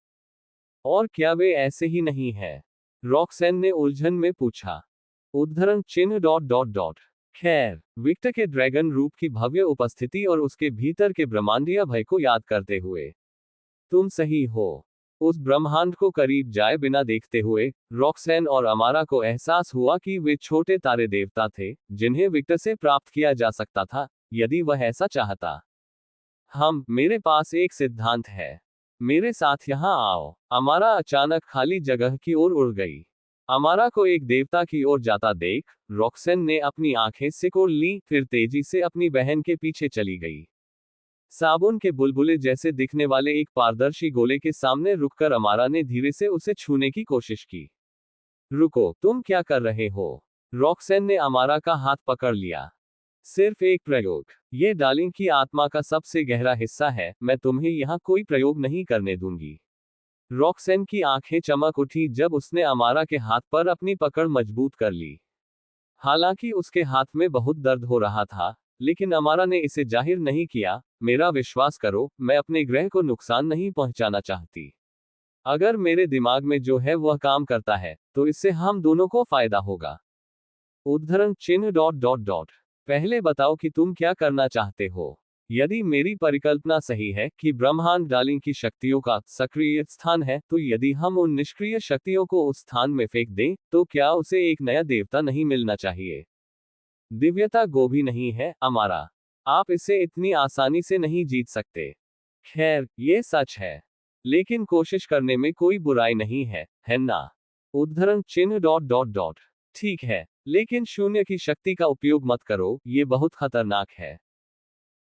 और क्या वे ऐसे ही नहीं है? रॉक्सेन ने उलझन में पूछा। उद्धरण चिन्ह डॉट डॉट डॉट खैर, विक्टर के ड्रैगन रूप की भव्य उपस्थिति और उसके भीतर के ब्रह्मांडीय भय को याद करते हुए, तुम सही हो। उस ब्रह्मांड को करीब जाए बिना देखते हुए रॉक्सेन और अमारा को एहसास हुआ कि वे छोटे तारे देवता थे जिन्हें विक्टर से प्राप्त किया जा सकता था यदि वह ऐसा चाहता। मेरे पास एक सिद्धांत है। मेरे साथ यहाँ आओ। अमारा अचानक खाली जगह की ओर उड़ गई। अमारा को एक देवता की ओर जाता देख रॉक्सेन ने अपनी आंखें सिकोड़ ली, फिर तेजी से अपनी बहन के पीछे चली गई। साबुन के बुलबुले जैसे दिखने वाले एक पारदर्शी गोले के सामने रुककर अमारा ने धीरे से उसे छूने की कोशिश की। रुको, तुम क्या कर रहे हो? रॉक्सेन ने अमारा का हाथ पकड़ लिया। सिर्फ एक प्रयोग। ये डार्लिंग की आत्मा का सबसे गहरा हिस्सा है, मैं तुम्हें यहाँ कोई प्रयोग नहीं करने दूंगी। रॉक्सेन की आंखें चमक उठी जब उसने अमारा के हाथ पर अपनी पकड़ मजबूत कर ली। हालांकि उसके हाथ में बहुत दर्द हो रहा था, लेकिन अमारा ने इसे जाहिर नहीं किया। मेरा विश्वास करो, मैं अपने ग्रह को नुकसान नहीं पहुंचाना चाहती। अगर मेरे दिमाग में जो है वह काम करता है, तो इससे हम दोनों को फायदा होगा। उद्धरण चिन्ह डॉट डॉट डॉट। पहले बताओ कि तुम क्या करना चाहते हो। यदि मेरी परिकल्पना सही है कि ब्रह्मांड डार्लिंग की शक्तियों का सक्रिय स्थान है, तो यदि हम उन निष्क्रिय शक्तियों को उस स्थान में फेंक दें, तो क्या उसे एक नया देवता नहीं मिलना चाहिए? दिव्यता गोभी नहीं है अमारा। आप इसे इतनी आसानी से नहीं जीत सकते। खैर, ये सच है, लेकिन कोशिश करने में कोई बुराई नहीं है ना? उद्धरण चिन्ह डॉट डॉट डॉट। ठीक है, लेकिन शून्य की शक्ति का उपयोग मत करो, ये बहुत खतरनाक है।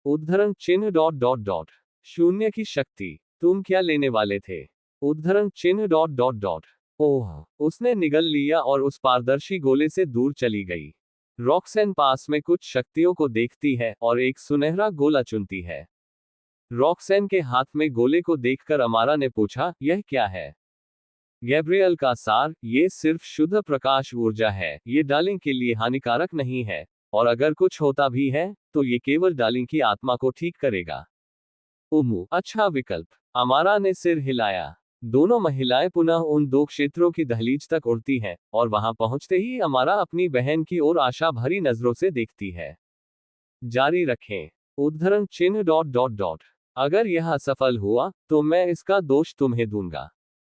उद्धरण चिन्ह डॉट डॉट डॉट। शून्य की शक्ति, तुम क्या लेने वाले थे? उद्धरण चिन्ह डॉट डॉट डॉट। ओह, उसने निगल लिया और उस पारदर्शी गोले से दूर चली गई। रॉक्सेन पास में कुछ शक्तियों को देखती है और एक सुनहरा गोला चुनती है। रॉक्सेन के हाथ में गोले को देखकर अमारा ने पूछा, यह क्या है? गैब्रियल का सार, ये सिर्फ शुद्ध प्रकाश ऊर्जा है, ये डार्लिंग के लिए हानिकारक नहीं है, और अगर कुछ होता भी है, तो ये केवल डार्लिंग की आत्मा को ठीक करेगा। अच्छा विकल्प। अमारा ने सिर हिलाया। दोनों महिलाएं पुनः उन दो क्षेत्रों की दहलीज तक उड़ती हैं, और वहां पहुंचते ही अमारा अपनी बहन की ओर आशा भरी नजरों से देखती है। जारी रखें। उद्धरण चिन्ह डॉट डॉट डॉट। अगर यह असफल हुआ, तो मैं इसका दोष तुम्हें दूंगा।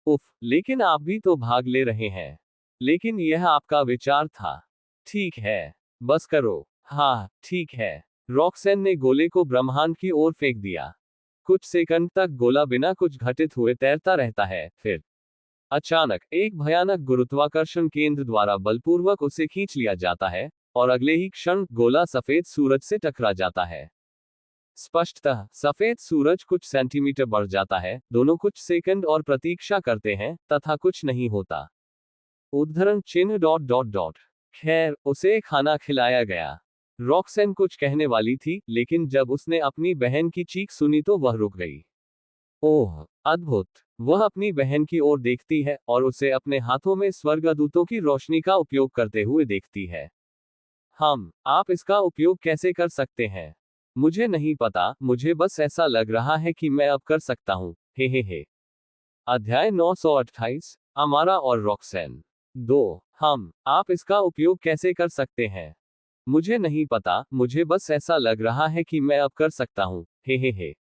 उफ, लेकिन आप भी तो भाग ले रहे हैं। लेकिन यह आपका विचार था। ठीक है, बस करो। हाँ, ठीक है। रॉक्सेन ने गोले को ब्रह्मांड की ओर फेंक दिया। कुछ सेकंड तक गोला बिना कुछ घटित हुए तैरता रहता है, फिर अचानक एक भयानक गुरुत्वाकर्षण केंद्र द्वारा बलपूर्वक उसे खींच लिया जाता है, और अगले ही क्षण गोला सफेद सूरज से टकरा जाता है। स्पष्टतः सफेद सूरज कुछ सेंटीमीटर बढ़ जाता है, दोनों कुछ सेकंड और प्रतीक्षा करते हैं, तथा कुछ नहीं होता। उद्धरण चिन्ह डॉट डॉट डॉट। खैर, उसे खाना खिलाया गया। रॉक्सेन कुछ कहने वाली थी, लेकिन जब उसने अपनी बहन की चीख सुनी तो वह रुक गई। ओह, अद्भुत! वह अपनी बहन की ओर देखती है और उसे अपने हाथों में स्वर्गदूतों की रोशनी का उपयोग करते हुए देखती है। आप इसका उपयोग कैसे कर सकते हैं? मुझे नहीं पता, मुझे बस ऐसा लग रहा है कि मैं अब कर सकता हूँ। हे। अध्याय 928। अमारा और रॉक्सेन 2। आप इसका उपयोग कैसे कर सकते हैं? मुझे नहीं पता, मुझे बस ऐसा लग रहा है कि मैं अब कर सकता हूँ। हे।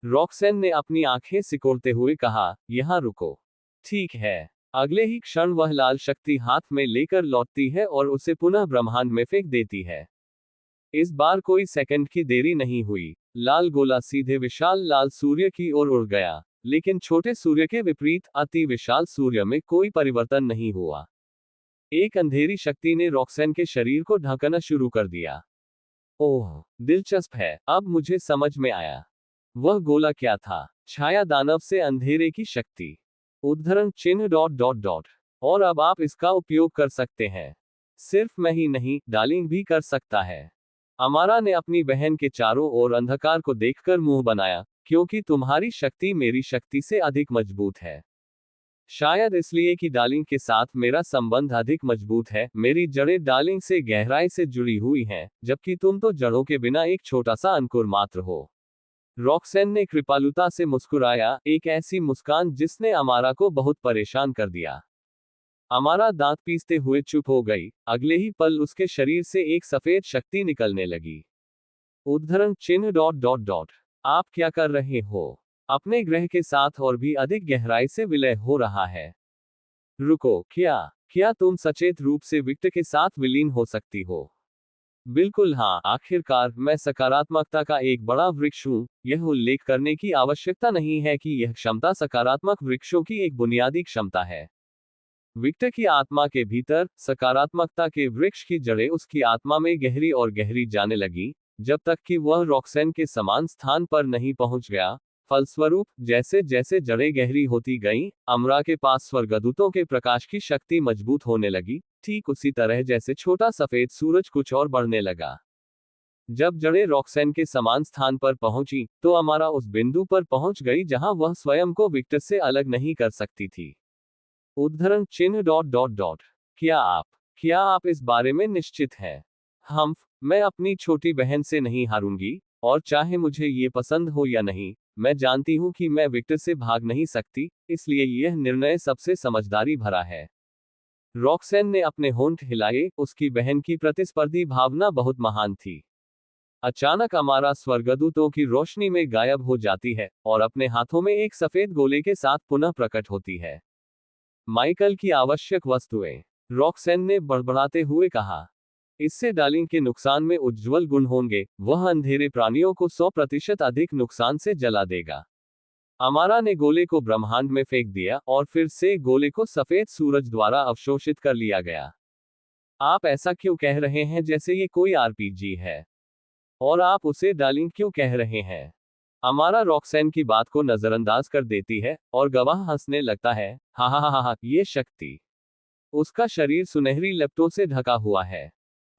रॉक्सेन ने अपनी आंखें सिकोड़ते हुए कहा, यहाँ रुको। ठीक है। अगले ही क्षण वह लाल शक्ति हाथ में लेकर लौटती है और उसे पुनः ब्रह्मांड में फेंक देती है। इस बार कोई सेकंड की देरी नहीं हुई। लाल गोला सीधे विशाल लाल सूर्य की ओर उड़ गया, लेकिन छोटे सूर्य के विपरीत अति विशाल सूर्य में कोई परिवर्तन नहीं हुआ। एक अंधेरी शक्ति ने रॉक्सेन के शरीर को ढकना शुरू कर दिया। ओह, दिलचस्प है, अब मुझे समझ में आया। वह गोला क्या था? छाया दानव से अंधेरे की शक्ति। उद्धरण चिन्ह डॉट डॉट डॉट। और अब आप इसका उपयोग कर सकते हैं। सिर्फ मैं ही नहीं, डार्लिंग भी कर सकता है। अमारा ने अपनी बहन के चारों ओर अंधकार को देखकर मुंह बनाया, क्योंकि तुम्हारी शक्ति मेरी शक्ति से अधिक मजबूत है। शायद इसलिए कि डार्लिंग के साथ मेरा संबंध अधिक मजबूत है, मेरी जड़ें डार्लिंग से गहराई से जुड़ी हुई हैं, जबकि तुम तो जड़ों के बिना एक छोटा सा अंकुर मात्र हो। रॉक्सेन ने कृपालुता से मुस्कुराया, एक ऐसी मुस्कान जिसने अमारा को बहुत परेशान कर दिया। अमारा दांत पीसते हुए चुप हो गई। अगले ही पल उसके शरीर से एक सफेद शक्ति निकलने लगी। उद्धरण चिन्ह डॉट डॉट डॉट। आप क्या कर रहे हो? अपने ग्रह के साथ और भी अधिक गहराई से विलय हो रहा है। रुको, क्या तुम सचेत रूप से विक्टर के साथ विलीन हो सकती हो? बिल्कुल हाँ, आखिरकार मैं सकारात्मकता का एक बड़ा वृक्ष हूँ। यह उल्लेख करने की आवश्यकता नहीं है कि यह क्षमता सकारात्मक वृक्षों की एक बुनियादी क्षमता है। विक्टर की आत्मा के भीतर सकारात्मकता के वृक्ष की जड़ें उसकी आत्मा में गहरी और गहरी जाने लगी, जब तक कि वह रॉक्सैन के समान स्थान पर नहीं पहुंच गया। फलस्वरूप जैसे जैसे जड़ें गहरी होती गईं, अमरा के पास स्वर्गदूतों के प्रकाश की शक्ति मजबूत होने लगी, ठीक उसी तरह जैसे छोटा सफेद सूरज कुछ और बढ़ने लगा। जब जड़ें रॉक्सैन के समान स्थान पर पहुंची, तो अमारा उस बिंदु पर पहुंच गई जहां वह स्वयं को विक्टर से अलग नहीं कर सकती थी। उद्धरण चिन्ह डॉट डॉट डॉट। क्या आप इस बारे में निश्चित हैं? मैं अपनी छोटी बहन से नहीं हारूंगी, और चाहे मुझे ये पसंद हो या नहीं, मैं जानती हूं कि मैं विक्टर से भाग नहीं सकती, इसलिए यह निर्णय सबसे समझदारी भरा है। रॉक्सैन ने अपने होंठ हिलाए, उसकी बहन की प्रतिस्पर्धी भावना बहुत महान थी। अचानक अमारा स्वर्गदूतों की रोशनी में गायब हो जाती है, और अपने हाथों में एक सफेद गोले के साथ पुनः प्रकट होती है। माइकल की आवश्यक वस्तुएं, रॉक्सैन ने बड़बड़ाते हुए कहा। इससे डार्लिंग के नुकसान में उज्ज्वल गुण होंगे, वह अंधेरे प्राणियों को 100% अधिक नुकसान से जला देगा। अमारा ने गोले को ब्रह्मांड में फेंक दिया, और फिर से गोले को सफेद सूरज द्वारा अवशोषित कर लिया गया। आप ऐसा क्यों कह रहे हैं जैसे ये कोई आरपीजी है? और आप उसे डार्लिंग क्यों कह रहे हैं? अमारा रॉक्सैन की बात को नजरअंदाज कर देती है, और गवाह हंसने लगता है। हा हा हा हा, ये शक्ति। उसका शरीर सुनहरी लपटों से ढका हुआ है।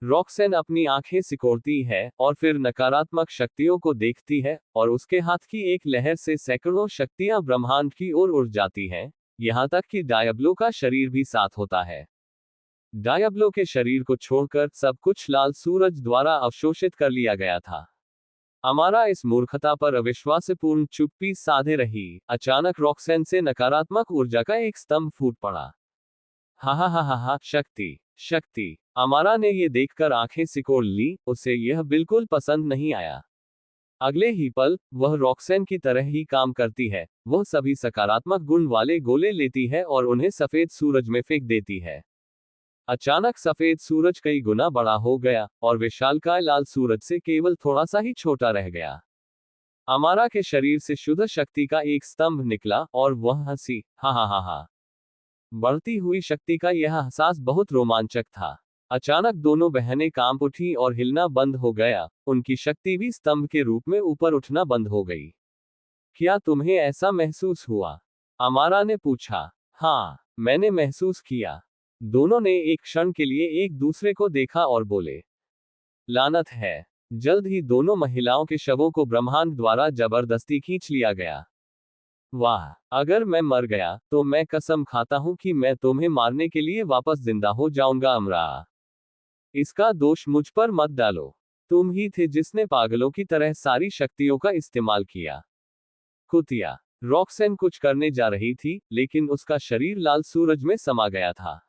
रॉक्सैन अपनी आंखें सिकोड़ती है, और फिर नकारात्मक शक्तियों को देखती है, और उसके हाथ की एक लहर से सैकड़ों शक्तियां ब्रह्मांड की ओर उड़ जाती हैं, यहां तक कि डायब्लो का शरीर भी साथ होता है। डायब्लो के शरीर को छोड़कर सब कुछ लाल सूरज द्वारा अवशोषित कर लिया गया था। अमारा इस मूर्खता पर अविश्वासपूर्ण चुप्पी साधे रही। अचानक रॉक्सैन से नकारात्मक ऊर्जा का एक स्तंभ फूट पड़ा। हा हा हा हा हा, शक्ति। अमारा ने ये देखकर आंखें सिकोड़ ली, उसे यह बिल्कुल पसंद नहीं आया। अगले ही पल, वह रॉक्सैन की तरह ही काम करती है। वह सभी सकारात्मक गुण वाले गोले लेती है और उन्हें सफेद सूरज में फेंक देती है। अचानक सफेद सूरज कई गुना बड़ा हो गया, और विशालकाय लाल सूरज से केवल थोड़ा सा ही छोटा रह गया। अमारा के शरीर से शुद्ध शक्ति का एक स्तंभ निकला, और वह हंसी। हा हा हा हा। बढ़ती हुई शक्ति का यह एहसास बहुत रोमांचक था। अचानक दोनों बहनें कांप उठी और हिलना बंद हो गया, उनकी शक्ति भी स्तंभ के रूप में ऊपर उठना बंद हो गई। क्या तुम्हें ऐसा महसूस हुआ? अमारा ने पूछा। हाँ, मैंने महसूस किया। दोनों ने एक क्षण के लिए एक दूसरे को देखा और बोले, लानत है। जल्द ही दोनों महिलाओं के शवों को ब्रह्मांड द्वारा जबरदस्ती खींच लिया गया। वाह, अगर मैं मर गया, तो मैं कसम खाता हूं कि मैं तुम्हें मारने के लिए वापस जिंदा हो जाऊंगा अमरा। इसका दोष मुझ पर मत डालो। तुम ही थे जिसने पागलों की तरह सारी शक्तियों का इस्तेमाल किया। कुतिया। रॉक्सैन कुछ करने जा रही थी, लेकिन उसका शरीर लाल सूरज में समा गया था।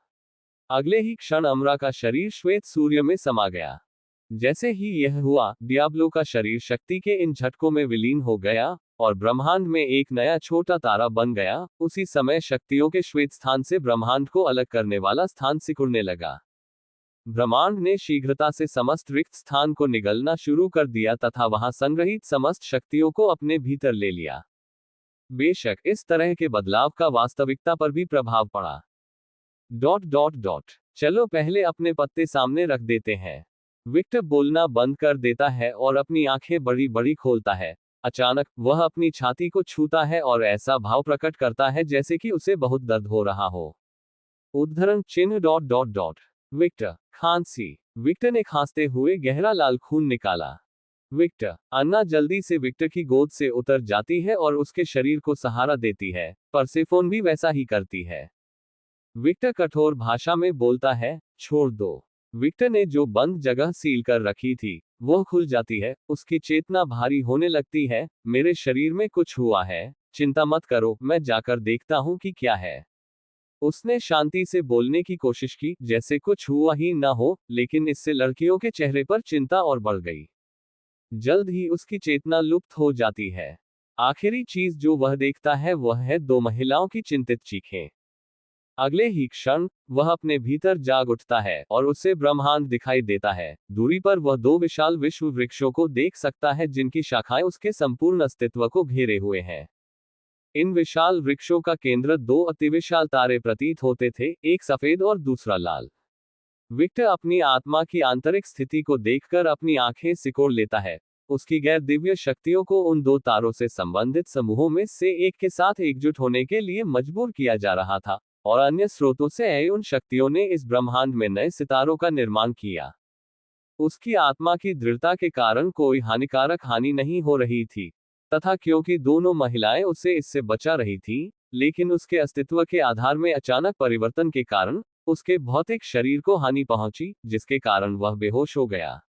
अगले ही क्षण अमरा का शरीर श्वेत सूर्य में समा गया। जैसे ही यह हुआ, डियाब्लो का शरीर शक्ति के इन झटकों में विलीन हो गया, और ब्रह्मांड में एक नया छोटा तारा बन गया। उसी समय शक्तियों के श्वेत स्थान से ब्रह्मांड को अलग करने वाला स्थान सिकुड़ने लगा। ब्रह्मांड ने शीघ्रता से समस्त रिक्त स्थान को निगलना शुरू कर दिया, तथा वहां संग्रहित समस्त शक्तियों को अपने भीतर ले लिया। बेशक इस तरह के बदलाव का वास्तविकता पर भी प्रभाव पड़ा। Dot dot dot. चलो पहले अपने पत्ते सामने रख देते हैं। विक्टर बोलना बंद कर देता है और अपनी आंखें बड़ी बड़ी खोलता है। अचानक वह अपनी छाती को छूता है और ऐसा भाव प्रकट करता है जैसे कि उसे बहुत दर्द हो रहा हो। उद्धरण चिन्ह डॉट डॉट डॉट। विक्टर, खांसी। विक्टर ने खांसते हुए गहरा लाल खून निकाला। विक्टर। अन्ना जल्दी से विक्टर की गोद से उतर जाती है और उसके शरीर को सहारा देती है। परसेफोन भी वैसा ही करती है। विक्टर कठोर भाषा में बोलता है, छोड़ दो। विक्टर ने जो बंद जगह सील कर रखी थी, वह खुल जाती है। उसकी चेतना भारी होने लगती है। मेरे शरीर में कुछ हुआ है, चिंता मत करो, मैं जाकर देखता हूं कि क्या है। उसने शांति से बोलने की कोशिश की, जैसे कुछ हुआ ही न हो, लेकिन इससे लड़कियों के चेहरे पर चिंता और बढ़ गई। जल्द ही उसकी चेतना लुप्त हो जाती है। आखिरी चीज जो वह देखता है वह है दो महिलाओं की चिंतित चीखें। अगले ही क्षण वह अपने भीतर जाग उठता है और उसे ब्रह्मांड दिखाई देता है। दूरी पर वह दो विशाल विश्व वृक्षों को देख सकता है जिनकी शाखाएं उसके संपूर्ण अस्तित्व को घेरे हुए हैं। इन विशाल वृक्षों का केंद्र दो अतिविशाल तारे प्रतीत होते थे, एक सफेद और दूसरा लाल। विक्टर अपनी आत्मा की आंतरिक स्थिति को देखकर अपनी आंखें सिकोड़ लेता है। उसकी गैर दिव्य शक्तियों को उन दो तारों से संबंधित समूहों में से एक के साथ एकजुट होने के लिए मजबूर किया जा रहा था, और अन्य स्रोतों से आए उन शक्तियों ने इस ब्रह्मांड में नए सितारों का निर्माण किया। उसकी आत्मा की दृढ़ता के कारण कोई हानिकारक हानि नहीं हो रही थी, तथा क्योंकि दोनों महिलाएं उसे इससे बचा रही थीं, लेकिन उसके अस्तित्व के आधार में अचानक परिवर्तन के कारण उसके भौतिक शरीर को हानि पहुंची, जिसके कारण वह बेहोश हो गया।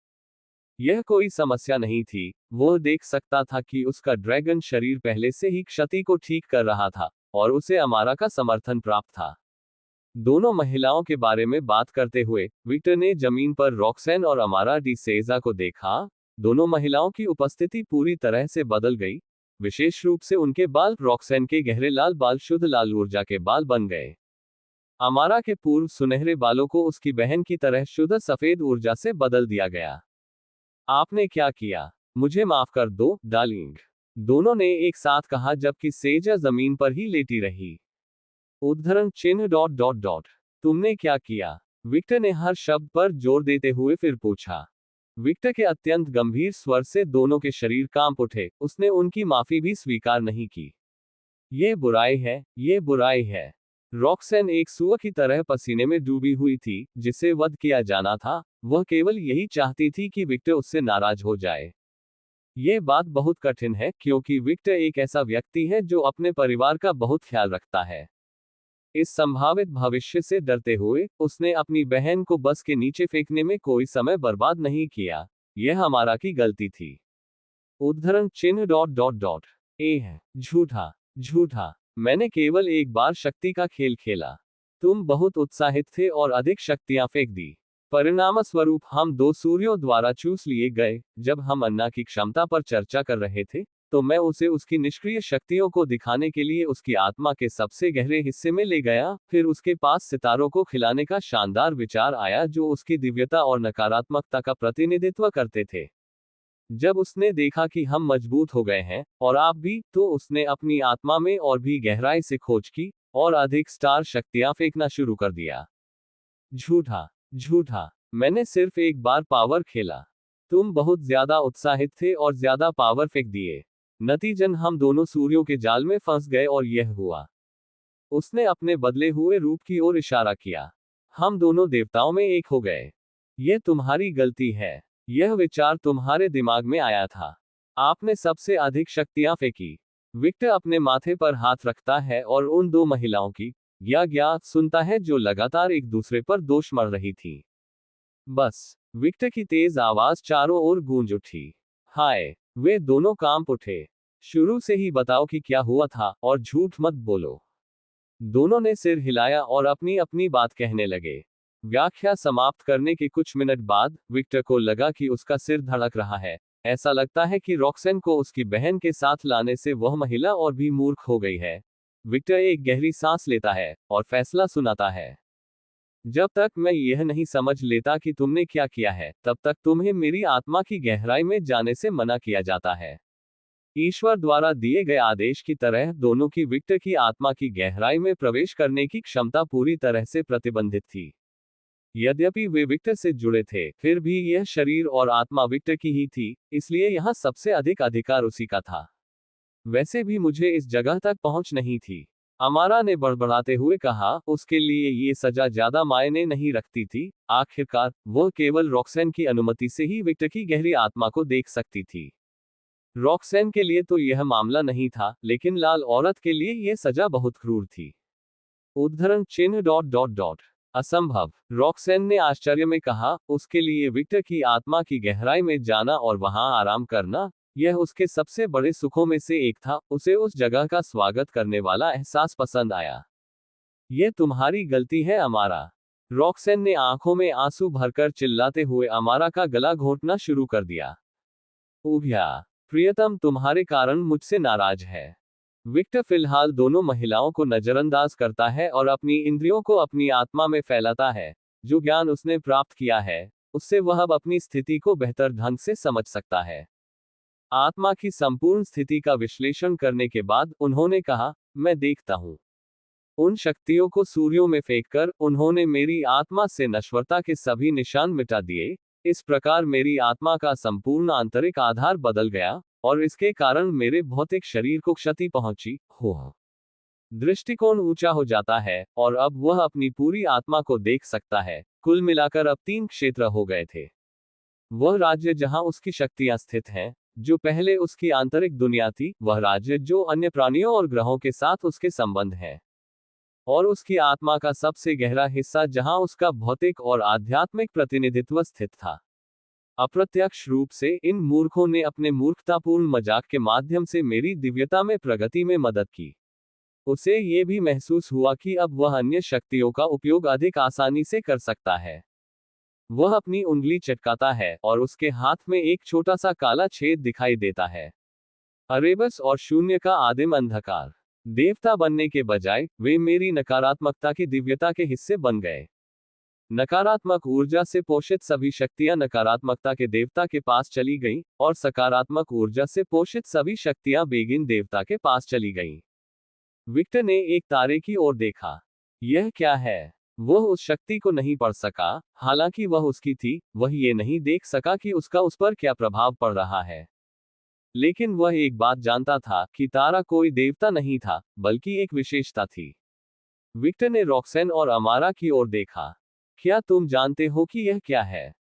यह कोई समस्या नहीं थी, वह देख सकता था कि उसका ड्रैगन शरीर पहले से ही क्षति को ठीक कर रहा था, और उसे अमारा का समर्थन प्राप्त था। दोनों महिलाओं के बारे में बात करते हुए विक्टर ने जमीन पर रॉक्सैन और अमारा डी सेजा को देखा। दोनों महिलाओं की उपस्थिति पूरी तरह से बदल गई, विशेष रूप से उनके बाल। रॉक्सैन के गहरे लाल बाल शुद्ध लाल ऊर्जा के बाल बन गए। अमारा के पूर्व सुनहरे बालों को उसकी बहन की तरह शुद्ध सफेद ऊर्जा से बदल दिया गया। आपने क्या किया? मुझे माफ कर दो, डार्लिंग, दोनों ने एक साथ कहा जबकि सेजा जमीन पर ही लेटी रही। उद्धरण चिन्ह ... तुमने क्या किया? विक्टर ने हर शब्द पर जोर देते हुए फिर पूछा। विक्टर के अत्यंत गंभीर स्वर से दोनों के शरीर कांप उठे। उसने उनकी माफी भी स्वीकार नहीं की। ये बुराई है, ये बुराई है। रॉक्सैन एक सुअर की तरह पसीने में डूबी हुई थी, जिसे वध किया जाना था। वह केवल यही चाहती थी कि विक्टर उससे नाराज हो जाए। ये बात बहुत कठिन है, क्योंकि विक्टर एक ऐसा व्यक्ति है जो अपने परिवार का बहुत ख्याल रखता है। इस संभावित भविष्य से डरते हुए उसने अपनी बहन को बस के नीचे फेंकने में कोई समय बर्बाद नहीं किया। यह हमारा की गलती थी। उद्धरण चिन्ह ... ए है झूठा, झूठा। मैंने केवल एक बार शक्ति का खेल खेला। तुम बहुत उत्साहित थे और अधिक शक्तियां फेंक दी। परिणामस्वरूप हम दो सूर्यों द्वारा चूस लिए गए। जब हम अन्ना की क्षमता पर चर्चा कर रहे थे, तो मैं उसे उसकी निष्क्रिय शक्तियों को दिखाने के लिए उसकी आत्मा के सबसे गहरे हिस्से में ले गया। फिर उसके पास सितारों को खिलाने का शानदार विचार आया, जो उसकी दिव्यता और नकारात्मकता का प्रतिनिधित्व करते थे। जब उसने देखा कि हम मजबूत हो गए हैं, और आप भी, तो उसने अपनी आत्मा में और भी गहराई से खोज की और अधिक स्टार शक्तियां फेंकना शुरू कर दिया। झूठा, झूठा। मैंने सिर्फ एक बार पावर खेला। तुम बहुत ज्यादा उत्साहित थे और ज्यादा पावर फेंक दिए। नतीजन हम दोनों सूर्यों के जाल में फंस गए और यह हुआ। उसने अपने बदले हुए रूप की ओर इशारा किया। हम दोनों देवताओं में एक हो गए। यह तुम्हारी गलती है। यह विचार तुम्हारे दिमाग में आया था। आपने सबसे अधिक शक्तियां फेंकी। विक्टर अपने माथे पर हाथ रखता है और उन दो महिलाओं की ग्या सुनता है जो लगातार एक दूसरे पर दोष मढ़ रही थी। बस, विक्टर की तेज आवाज चारों ओर गूंज उठी। हाय, वे दोनों कांप उठे। शुरू से ही बताओ कि क्या हुआ था, और झूठ मत बोलो। दोनों ने सिर हिलाया और अपनी अपनी बात कहने लगे। व्याख्या समाप्त करने के कुछ मिनट बाद विक्टर को लगा कि उसका सिर धड़क रहा है। ऐसा लगता है कि रॉक्सैन को उसकी बहन के साथ लाने से वह महिला और भी मूर्ख हो गई है। विक्टर एक गहरी सांस लेता है और फैसला सुनाता है। जब तक मैं यह नहीं समझ लेता कि तुमने क्या किया है, तब तक तुम्हें मेरी आत्मा की गहराई में जाने से मना किया जाता है। ईश्वर द्वारा दिए गए आदेश की तरह दोनों की विक्टर की आत्मा की गहराई में प्रवेश करने की क्षमता पूरी तरह से प्रतिबंधित थी। यद्यपि वे विक्टर से जुड़े थे, फिर भी यह शरीर और आत्मा विक्टर की ही थी, इसलिए यहाँ सबसे अधिक अधिकार उसी का था। वैसे भी मुझे इस जगह तक पहुंच नहीं थी, अमारा ने बड़बड़ाते हुए कहा। उसके लिए ये सजा ज्यादा मायने नहीं रखती थी। आखिरकार वह केवल रॉक्सैन की अनुमति से ही विक्टर की गहरी आत्मा को देख सकती थी। रॉक्सैन के लिए तो यह मामला नहीं था, लेकिन लाल औरत के लिए यह सजा बहुत क्रूर थी। उद्धरण चिन्ह ... असंभव, रॉक्सैन ने आश्चर्य में कहा। उसके लिए विक्टर की आत्मा की गहराई में जाना और वहां आराम करना, यह उसके सबसे बड़े सुखों में से एक था। उसे उस जगह का स्वागत करने वाला एहसास पसंद आया। यह तुम्हारी गलती है अमारा। रॉक्सैन ने आंखों में आंसू भरकर चिल्लाते हुए अमारा का गला घोंटना शुरू कर दिया। उभ्या, प्रियतम तुम्हारे कारण मुझसे नाराज है। विक्टर फिलहाल दोनों महिलाओं को नजरअंदाज करता है और अपनी इंद्रियों को अपनी आत्मा में फैलाता है। जो ज्ञान उसने प्राप्त किया है, उससे वह अब अपनी स्थिति को बेहतर ढंग से समझ सकता है। आत्मा की संपूर्ण स्थिति का विश्लेषण करने के बाद उन्होंने कहा, मैं देखता हूं। उन शक्तियों को सूर्यों में फेंककर उन्होंने मेरी आत्मा से नश्वरता के सभी निशान मिटा दिए। इस प्रकार मेरी आत्मा का संपूर्ण आंतरिक आधार बदल गया और इसके कारण मेरे भौतिक शरीर को क्षति पहुंची हो। दृष्टिकोण ऊंचा हो जाता है और अब वह अपनी पूरी आत्मा को देख सकता है। कुल मिलाकर अब 3 क्षेत्र हो गए थे। वह राज्य जहां उसकी शक्तियां स्थित हैं, जो पहले उसकी आंतरिक दुनिया थी, वह राज्य जो अन्य प्राणियों और ग्रहों के साथ उसके संबंध है, और उसकी आत्मा का सबसे गहरा हिस्सा जहां उसका भौतिक और आध्यात्मिक प्रतिनिधित्व स्थित था। अप्रत्यक्ष रूप से इन मूर्खों ने अपने मूर्खतापूर्ण मजाक के माध्यम से मेरी दिव्यता में प्रगति में मदद की। उसे ये भी महसूस हुआ कि अब वह अन्य शक्तियों का उपयोग अधिक आसानी से कर सकता है। वह अपनी उंगली चटकाता है और उसके हाथ में एक छोटा सा काला छेद दिखाई देता है। अरेबस और शून्य का आदिम अंधकार। देवता बनने के बजाय वे मेरी नकारात्मकता की दिव्यता के हिस्से बन गए। नकारात्मक ऊर्जा से पोषित सभी शक्तियां नकारात्मकता के देवता के पास चली गईं, और सकारात्मक ऊर्जा से पोषित सभी शक्तियां बेगिन देवता के पास चली गईं। विक्टर ने एक तारे की ओर देखा। यह क्या है? वह उस शक्ति को नहीं पढ़ सका, हालांकि वह उसकी थी। वह ये नहीं देख सका कि उसका उस पर क्या प्रभाव पड़ रहा है, लेकिन वह एक बात जानता था कि तारा कोई देवता नहीं था, बल्कि एक विशेषता थी। विक्टर ने रॉक्सेन और अमारा की ओर देखा। क्या तुम जानते हो कि यह क्या है?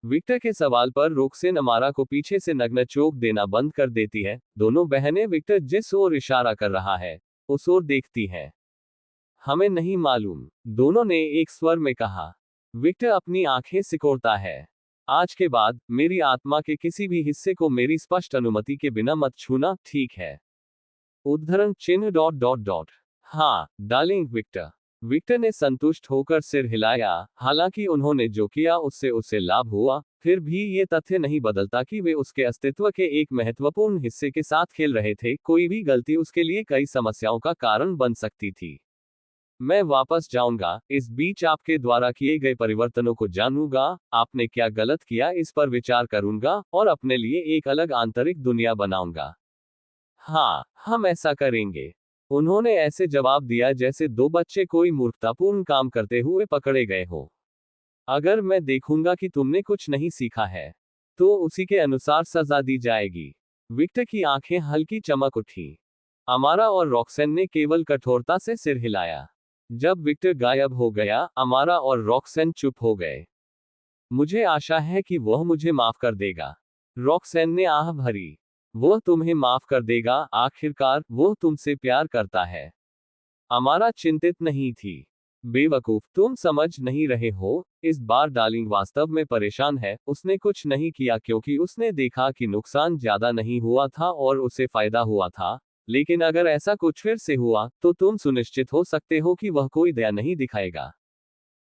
विक्टर के सवाल पर रोक्सेन अमारा को पीछे से नग्न चोक देना बंद कर देती है। दोनों बहनें विक्टर जिस ओर इशारा कर रहा है, उस ओर देखती हैं। हमें नहीं मालूम, दोनों ने एक स्वर में कहा। विक्टर अपनी आंखें सिकोड़ता है। आज के बाद मेरी आत्मा के किसी भी हिस्से को मेरी स्पष्ट अनुमति के बिना मत छूना, ठीक है? उद्धरण चिन्ह ... हाँ डार्लिंग विक्टर। विक्टर ने संतुष्ट होकर सिर हिलाया। हालांकि उन्होंने जो किया उससे उसे लाभ हुआ, फिर भी ये तथ्य नहीं बदलता कि वे उसके अस्तित्व के एक महत्वपूर्ण हिस्से के साथ खेल रहे थे। कोई भी गलती उसके लिए कई समस्याओं का कारण बन सकती थी। मैं वापस जाऊंगा, इस बीच आपके द्वारा किए गए परिवर्तनों को जानूंगा, आपने क्या गलत किया इस पर विचार करूंगा, और अपने लिए एक अलग आंतरिक दुनिया बनाऊंगा। हाँ, हम ऐसा करेंगे। उन्होंने ऐसे जवाब दिया जैसे 2 बच्चे कोई मूर्खतापूर्ण काम करते हुए पकड़े गए हो। अगर मैं देखूंगा कि तुमने कुछ नहीं सीखा है, तो उसी के अनुसार सजा दी जाएगी। विक्टर की आंखें हल्की चमक उठी। अमारा और रॉक्सेन ने केवल कठोरता से सिर हिलाया। जब विक्टर गायब हो गया, अमारा और रॉक्सेन चुप हो गए। मुझे आशा है कि वह मुझे माफ कर देगा, रॉक्सेन ने आह भरी। वह तुम्हें माफ कर देगा, आखिरकार वह तुमसे प्यार करता है। अमारा चिंतित नहीं थी। बेवकूफ, तुम समझ नहीं रहे हो। इस बार डार्लिंग वास्तव में परेशान है। उसने कुछ नहीं किया क्योंकि उसने देखा कि नुकसान ज्यादा नहीं हुआ था और उसे फायदा हुआ था। लेकिन अगर ऐसा कुछ फिर से हुआ, तो तुम सुनिश्चित हो सकते हो कि वह कोई दया नहीं दिखाएगा।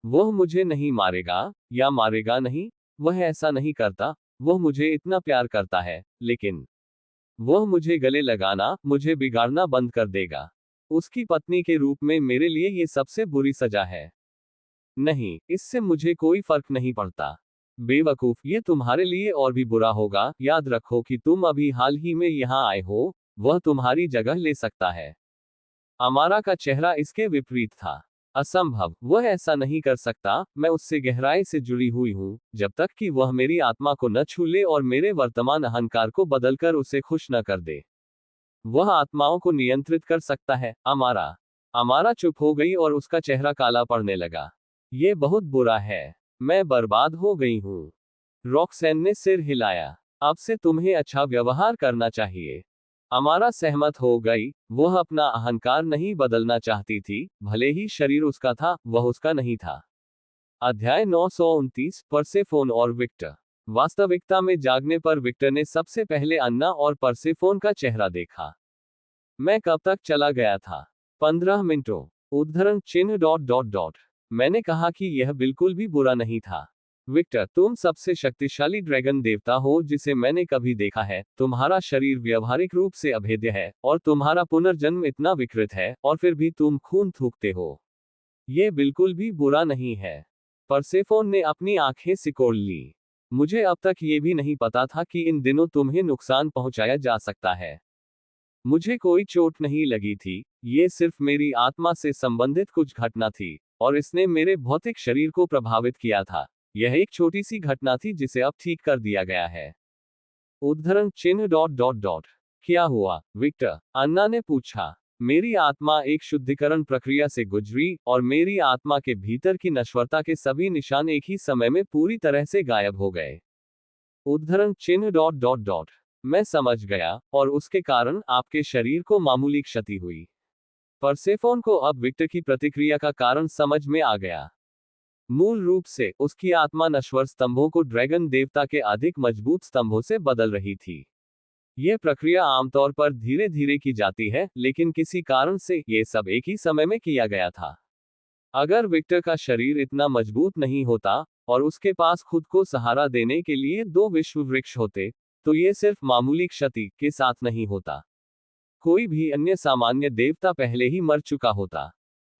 वह मुझे नहीं मारेगा, या मारेगा नहीं। वह ऐसा नहीं करता। वह मुझे इतना प्यार करता है, लेकिन वह मुझे गले लगाना, मुझे बिगाड़ना बंद कर देगा। उसकी पत्नी के रूप में मेरे लिए ये सबसे बुरी सजा है। नहीं, इससे मुझे कोई फर्क नहीं पड़ता। बेवकूफ, ये तुम्हारे लिए और भी बुरा होगा। याद रखो कि तुम अभी हाल ही में यहाँ आए हो। वह तुम्हारी जगह ले सकता है। अमारा का चेहरा इसके विपरीत था। असंभव, वह ऐसा नहीं कर सकता। मैं उससे गहराई से जुड़ी हुई हूँ, जब तक कि वह मेरी आत्मा को न छू ले और मेरे वर्तमान अहंकार को बदलकर उसे खुश न कर दे। वह आत्माओं को नियंत्रित कर सकता है। अमारा अमारा चुप हो गई और उसका चेहरा काला पड़ने लगा। ये बहुत बुरा है। मैं बर्बाद हो गई हूँ। रॉक्सेन ने सिर हिलाया। अब से तुम्हें अच्छा व्यवहार करना चाहिए। अमारा सहमत हो गई। वह अपना अहंकार नहीं बदलना चाहती थी, भले ही शरीर उसका था, वह उसका नहीं था। अध्याय 929 परसेफोन और विक्टर। वास्तविकता में जागने पर विक्टर ने सबसे पहले अन्ना और परसेफोन का चेहरा देखा। मैं कब तक चला गया था? 15 मिनटों। उद्धरण चिन्ह ... मैंने कहा कि यह बिल्कुल भी बुरा नहीं था। विक्टर, तुम सबसे शक्तिशाली ड्रैगन देवता हो जिसे मैंने कभी देखा है। तुम्हारा शरीर व्यावहारिक रूप से अभेद्य है, और तुम्हारा पुनर्जन्म इतना विकृत है, और फिर भी तुम खून थूकते हो। ये बिल्कुल भी बुरा नहीं है। परसेफोन ने अपनी आंखें सिकोड़ ली। मुझे अब तक ये भी नहीं पता था कि इन दिनों तुम्हें नुकसान पहुंचाया जा सकता है। मुझे कोई चोट नहीं लगी थी, ये सिर्फ मेरी आत्मा से संबंधित कुछ घटना थी, और इसने मेरे भौतिक शरीर को प्रभावित किया था। यह एक छोटी सी घटना थी जिसे अब ठीक कर दिया गया है। उद्धरण चिन्ह डॉट डॉट डॉट। क्या हुआ, विक्टर? अन्ना ने पूछा। मेरी आत्मा एक शुद्धिकरण प्रक्रिया से गुजरी, और मेरी आत्मा के भीतर की नश्वरता के सभी निशान एक ही समय में पूरी तरह से गायब हो गए। उद्धरण चिन्ह डॉट डॉट डॉट। मैं समझ गया, और उसके कारण आपके शरीर को मामूली क्षति हुई। परसेफोन को अब विक्टर की प्रतिक्रिया का कारण समझ में आ गया। मूल रूप से उसकी आत्मा नश्वर स्तंभों को ड्रैगन देवता के अधिक मजबूत स्तंभों से बदल रही थी। यह प्रक्रिया आमतौर पर धीरे धीरे की जाती है, लेकिन किसी कारण से ये सब एक ही समय में किया गया था। अगर विक्टर का शरीर इतना मजबूत नहीं होता, और उसके पास खुद को सहारा देने के लिए दो विश्व वृक्ष होते, तो ये सिर्फ मामूली क्षति के साथ नहीं होता। कोई भी अन्य सामान्य देवता पहले ही मर चुका होता।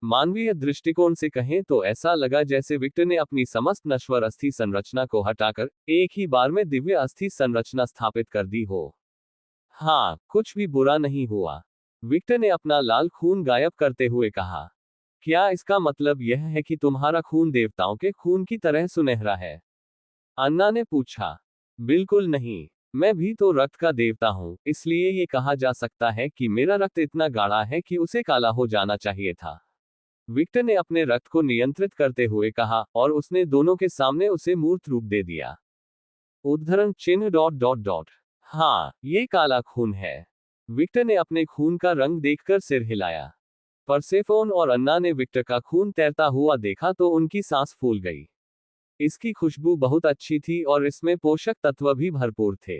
मानवीय दृष्टिकोण से कहें तो ऐसा लगा जैसे विक्टर ने अपनी समस्त नश्वर अस्थि संरचना को हटाकर एक ही बार में दिव्य अस्थि संरचना स्थापित कर दी हो। हाँ, कुछ भी बुरा नहीं हुआ, विक्टर ने अपना लाल खून गायब करते हुए कहा। क्या इसका मतलब यह है कि तुम्हारा खून देवताओं के खून की तरह सुनहरा है? अन्ना ने पूछा। बिल्कुल नहीं, मैं भी तो रक्त का देवता हूँ, इसलिए ये कहा जा सकता है कि मेरा रक्त इतना गाढ़ा है कि उसे काला हो जाना चाहिए था। विक्टर ने अपने रक्त को नियंत्रित करते हुए कहा, और उसने दोनों के सामने उसे मूर्त रूप दे दिया। उद्धरण चिन्ह डॉट डॉट डॉट। हाँ, ये काला खून है। विक्टर ने अपने खून का रंग देखकर सिर हिलाया। परसेफोन और अन्ना ने विक्टर का खून तैरता हुआ देखा तो उनकी सांस फूल गई। इसकी खुशबू बहुत अच्छी थी और इसमें पोषक तत्व भी भरपूर थे।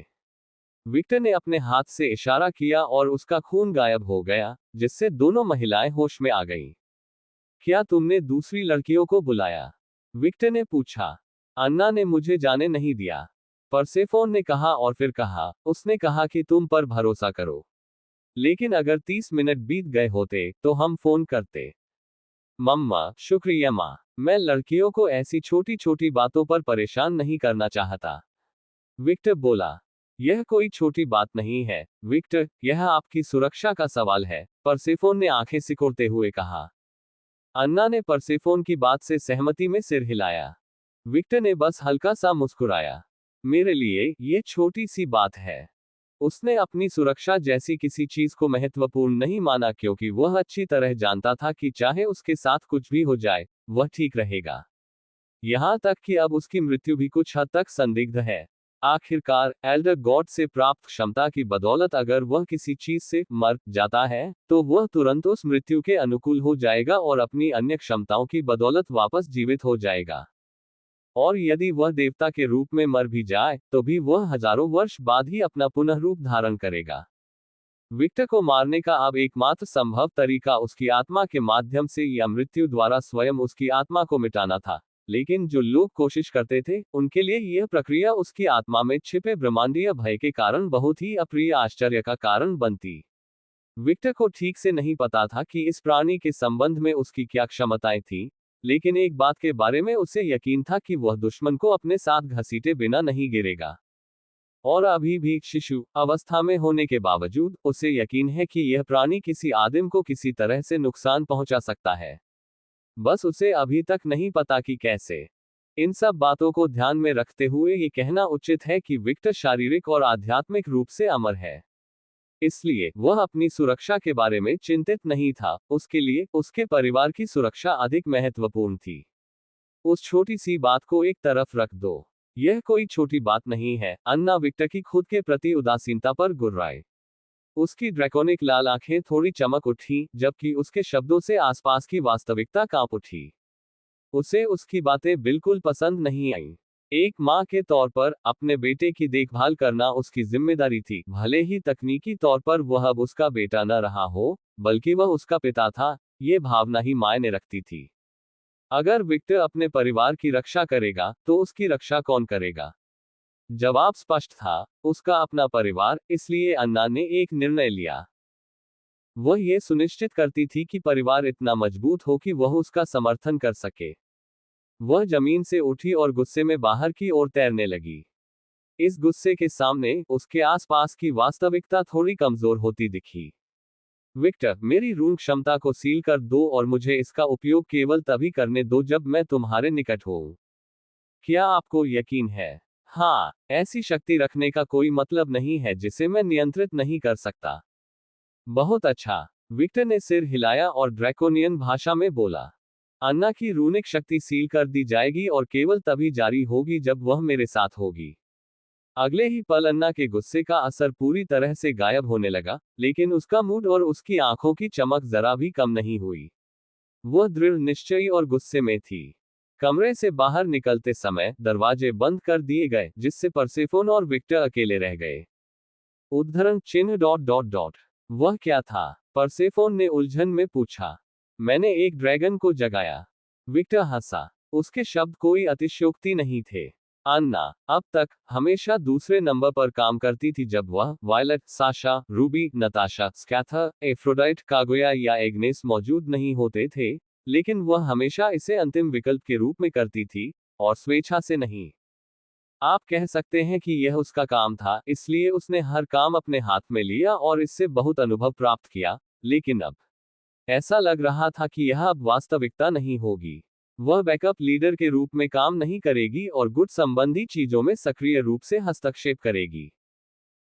विक्टर ने अपने हाथ से इशारा किया और उसका खून गायब हो गया, जिससे दोनों महिलाएं होश में आ गईं। क्या तुमने दूसरी लड़कियों को बुलाया? विक्टर ने पूछा। अन्ना ने मुझे जाने नहीं दिया, परसेफोन ने कहा, और फिर कहा, उसने कहा कि तुम पर भरोसा करो। लेकिन अगर 30 मिनट बीत गए होते तो हम फोन करते। मम्मा, शुक्रिया माँ। मैं लड़कियों को ऐसी छोटी छोटी बातों पर परेशान नहीं करना चाहता। विक्टर बोला। यह कोई छोटी बात नहीं है, विक्टर, यह आपकी सुरक्षा का सवाल है, परसेफोन ने आंखें सिकोड़ते हुए कहा। अन्ना ने परसेफोन की बात से सहमति में सिर हिलाया। विक्टर ने बस हल्का सा मुस्कुराया। मेरे लिए ये छोटी सी बात है। उसने अपनी सुरक्षा जैसी किसी चीज को महत्वपूर्ण नहीं माना, क्योंकि वह अच्छी तरह जानता था कि चाहे उसके साथ कुछ भी हो जाए, वह ठीक रहेगा। यहां तक कि अब उसकी मृत्यु भी कुछ हद तक संदिग्ध है। आखिरकार, एल्डर गॉड से प्राप्त क्षमता की बदौलत अगर वह किसी चीज से मर जाता है, तो वह तुरंत उस मृत्यु के अनुकूल हो जाएगा और अपनी अन्य क्षमताओं की बदौलत वापस जीवित हो जाएगा। और यदि वह देवता के रूप में मर भी जाए, तो भी वह हजारों वर्ष बाद ही अपना पुनः रूप धारण करेगा। विक्टर को मारने का अब एकमात्र संभव तरीका उसकी आत्मा के माध्यम से या मृत्यु द्वारा स्वयं उसकी आत्मा को मिटाना था। लेकिन जो लोग कोशिश करते थे, उनके लिए यह प्रक्रिया उसकी आत्मा में छिपे ब्रह्मांडीय भय के कारण बहुत ही अप्रिय आश्चर्य का कारण बनती। विक्टर को ठीक से नहीं पता था कि इस प्राणी के संबंध में उसकी क्या क्षमताएं थीं, लेकिन एक बात के बारे में उसे यकीन था कि वह दुश्मन को अपने साथ घसीटे बिना नहीं गिरेगा। और अभी भी शिशु अवस्था में होने के बावजूद उसे यकीन है कि यह प्राणी किसी आदिम को किसी तरह से नुकसान पहुंचा सकता है। बस उसे अभी तक नहीं पता कि कैसे। इन सब बातों को ध्यान में रखते हुए ये कहना उचित है कि विक्टर शारीरिक और आध्यात्मिक रूप से अमर है। इसलिए वह अपनी सुरक्षा के बारे में चिंतित नहीं था, उसके लिए उसके परिवार की सुरक्षा अधिक महत्वपूर्ण थी। उस छोटी सी बात को एक तरफ रख दो। यह कोई छोटी बात नहीं है, अन्ना विक्टर की खुद के प्रति उदासीनता पर गुर्राए। उसकी ड्रैकोनिक लाल आंखें थोड़ी चमक उठी, जबकि उसके शब्दों से आसपास की वास्तविकता कांप उठी। उसे उसकी बातें बिल्कुल पसंद नहीं आईं। एक माँ के तौर पर अपने बेटे की देखभाल करना उसकी जिम्मेदारी थी, भले ही तकनीकी तौर पर वह अब उसका बेटा न रहा हो, बल्कि वह उसका पिता था। ये भावना ही मायने रखती थी। अगर विक्टर अपने परिवार की रक्षा करेगा, तो उसकी रक्षा कौन करेगा? जवाब स्पष्ट था, उसका अपना परिवार। इसलिए अन्ना ने एक निर्णय लिया। वह ये सुनिश्चित करती थी कि परिवार इतना मजबूत हो कि वह उसका समर्थन कर सके। वह जमीन से उठी और गुस्से में बाहर की ओर तैरने लगी। इस गुस्से के सामने उसके आसपास की वास्तविकता थोड़ी कमजोर होती दिखी। विक्टर, मेरी ऋण क्षमता को सील कर दो और मुझे इसका उपयोग केवल तभी करने दो जब मैं तुम्हारे निकट हूं। क्या आपको यकीन है? हाँ, ऐसी शक्ति रखने का कोई मतलब नहीं है जिसे मैं नियंत्रित नहीं कर सकता। बहुत अच्छा। विक्टर ने सिर हिलाया और ड्रैकोनियन भाषा में बोला, अन्ना की रूनिक शक्ति सील कर दी जाएगी और केवल तभी जारी होगी जब वह मेरे साथ होगी। अगले ही पल अन्ना के गुस्से का असर पूरी तरह से गायब होने लगा, लेकिन उसका मूड और उसकी आंखों की चमक जरा भी कम नहीं हुई। वह दृढ़ निश्चयी और गुस्से में थी। कमरे से बाहर निकलते समय दरवाजे बंद कर दिए गए, जिससे परसेफोन और विक्टर अकेले रह गए। उद्धरण चिन्ह डॉट डॉट डॉट। वह क्या था? परसेफोन ने उलझन में पूछा। मैंने एक ड्रैगन को जगाया। विक्टर हंसा। उसके शब्द कोई अतिशयोक्ति नहीं थे। अन्ना अब तक हमेशा दूसरे नंबर पर काम करती थी जब वह वायलेट, साशा, रूबी, नताशा, स्कैथर, एफ्रोडाइट, कागोया या एग्नेस मौजूद नहीं होते थे, लेकिन वह हमेशा इसे अंतिम विकल्प के रूप में करती थी, और स्वेच्छा से नहीं। आप कह सकते हैं कि यह उसका काम था, इसलिए उसने हर काम अपने हाथ में लिया और इससे बहुत अनुभव प्राप्त किया, लेकिन अब ऐसा लग रहा था कि यह अब वास्तविकता नहीं होगी। वह बैकअप लीडर के रूप में काम नहीं करेगी और गुट संबंधी चीजों में सक्रिय रूप से हस्तक्षेप करेगी।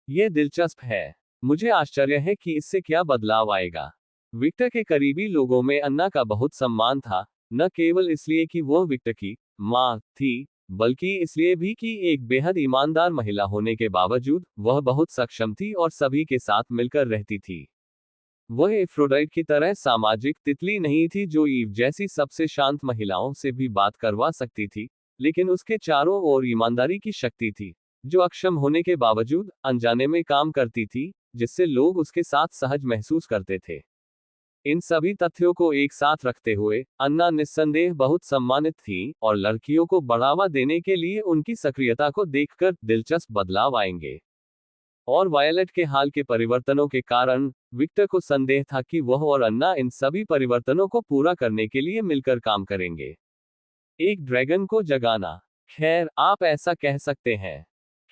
यह दिलचस्प है। मुझे आश्चर्य है कि इससे क्या बदलाव आएगा। विक्टर के करीबी लोगों में अन्ना का बहुत सम्मान था, न केवल इसलिए कि वह विक्टर की मां थी, बल्कि इसलिए भी कि एक बेहद ईमानदार महिला होने के बावजूद वह बहुत सक्षम थी और सभी के साथ मिलकर रहती थी। वह एफ्रोडाइट की तरह सामाजिक तितली नहीं थी जो ईव जैसी सबसे शांत महिलाओं से भी बात करवा सकती थी, लेकिन उसके चारों ओर ईमानदारी की शक्ति थी, जो अक्षम होने के बावजूद अनजाने में काम करती थी, जिससे लोग उसके साथ सहज महसूस करते थे। इन सभी तथ्यों को एक साथ रखते हुए अन्ना निस्संदेह बहुत सम्मानित थी, और लड़कियों को बढ़ावा देने के लिए उनकी सक्रियता को देखकर दिलचस्प बदलाव आएंगे। और वायलेट के हाल के परिवर्तनों के कारण विक्टर को संदेह था कि वह और अन्ना इन सभी परिवर्तनों को पूरा करने के लिए मिलकर काम करेंगे। एक ड्रैगन को जगाना। खैर, आप ऐसा कह सकते हैं।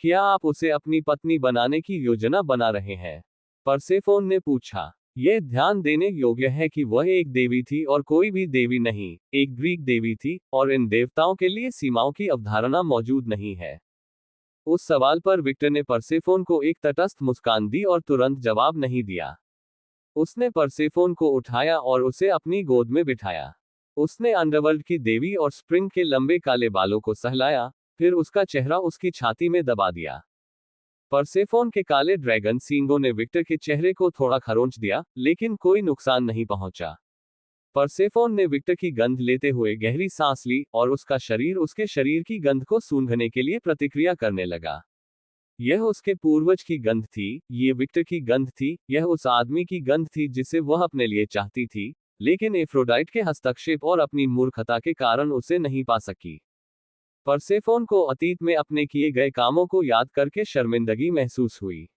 क्या आप उसे अपनी पत्नी बनाने की योजना बना रहे हैं? परसेफोन ने पूछा। यह ध्यान देने योग्य है कि वह एक देवी थी और कोई भी देवी नहीं, एक ग्रीक देवी थी, और इन देवताओं के लिए सीमाओं की अवधारणा मौजूद नहीं है। उस सवाल पर विक्टर ने परसेफोन को एक तटस्थ मुस्कान दी और तुरंत जवाब नहीं दिया। उसने परसेफोन को उठाया और उसे अपनी गोद में बिठाया। उसने अंडरवर्ल्ड की देवी और स्प्रिंग के लंबे काले बालों को सहलाया, फिर उसका चेहरा उसकी छाती में दबा दिया। परसेफोन के काले ड्रैगन सींगों ने विक्टर के चेहरे को थोड़ा खरोंच दिया, लेकिन कोई नुकसान नहीं पहुंचा। परसेफोन ने विक्टर की गंध लेते हुए गहरी सांस ली, और उसका शरीर उसके शरीर की गंध को सूंघने के लिए प्रतिक्रिया करने लगा। यह उसके पूर्वज की गंध थी, ये विक्टर की गंध थी, यह उस आदमी की गंध थी जिसे वह अपने लिए चाहती थी, लेकिन एफ्रोडाइट के हस्तक्षेप और अपनी मूर्खता के कारण उसे नहीं पा सकी। परसेफोन को अतीत में अपने किए गए कामों को याद करके शर्मिंदगी महसूस हुई।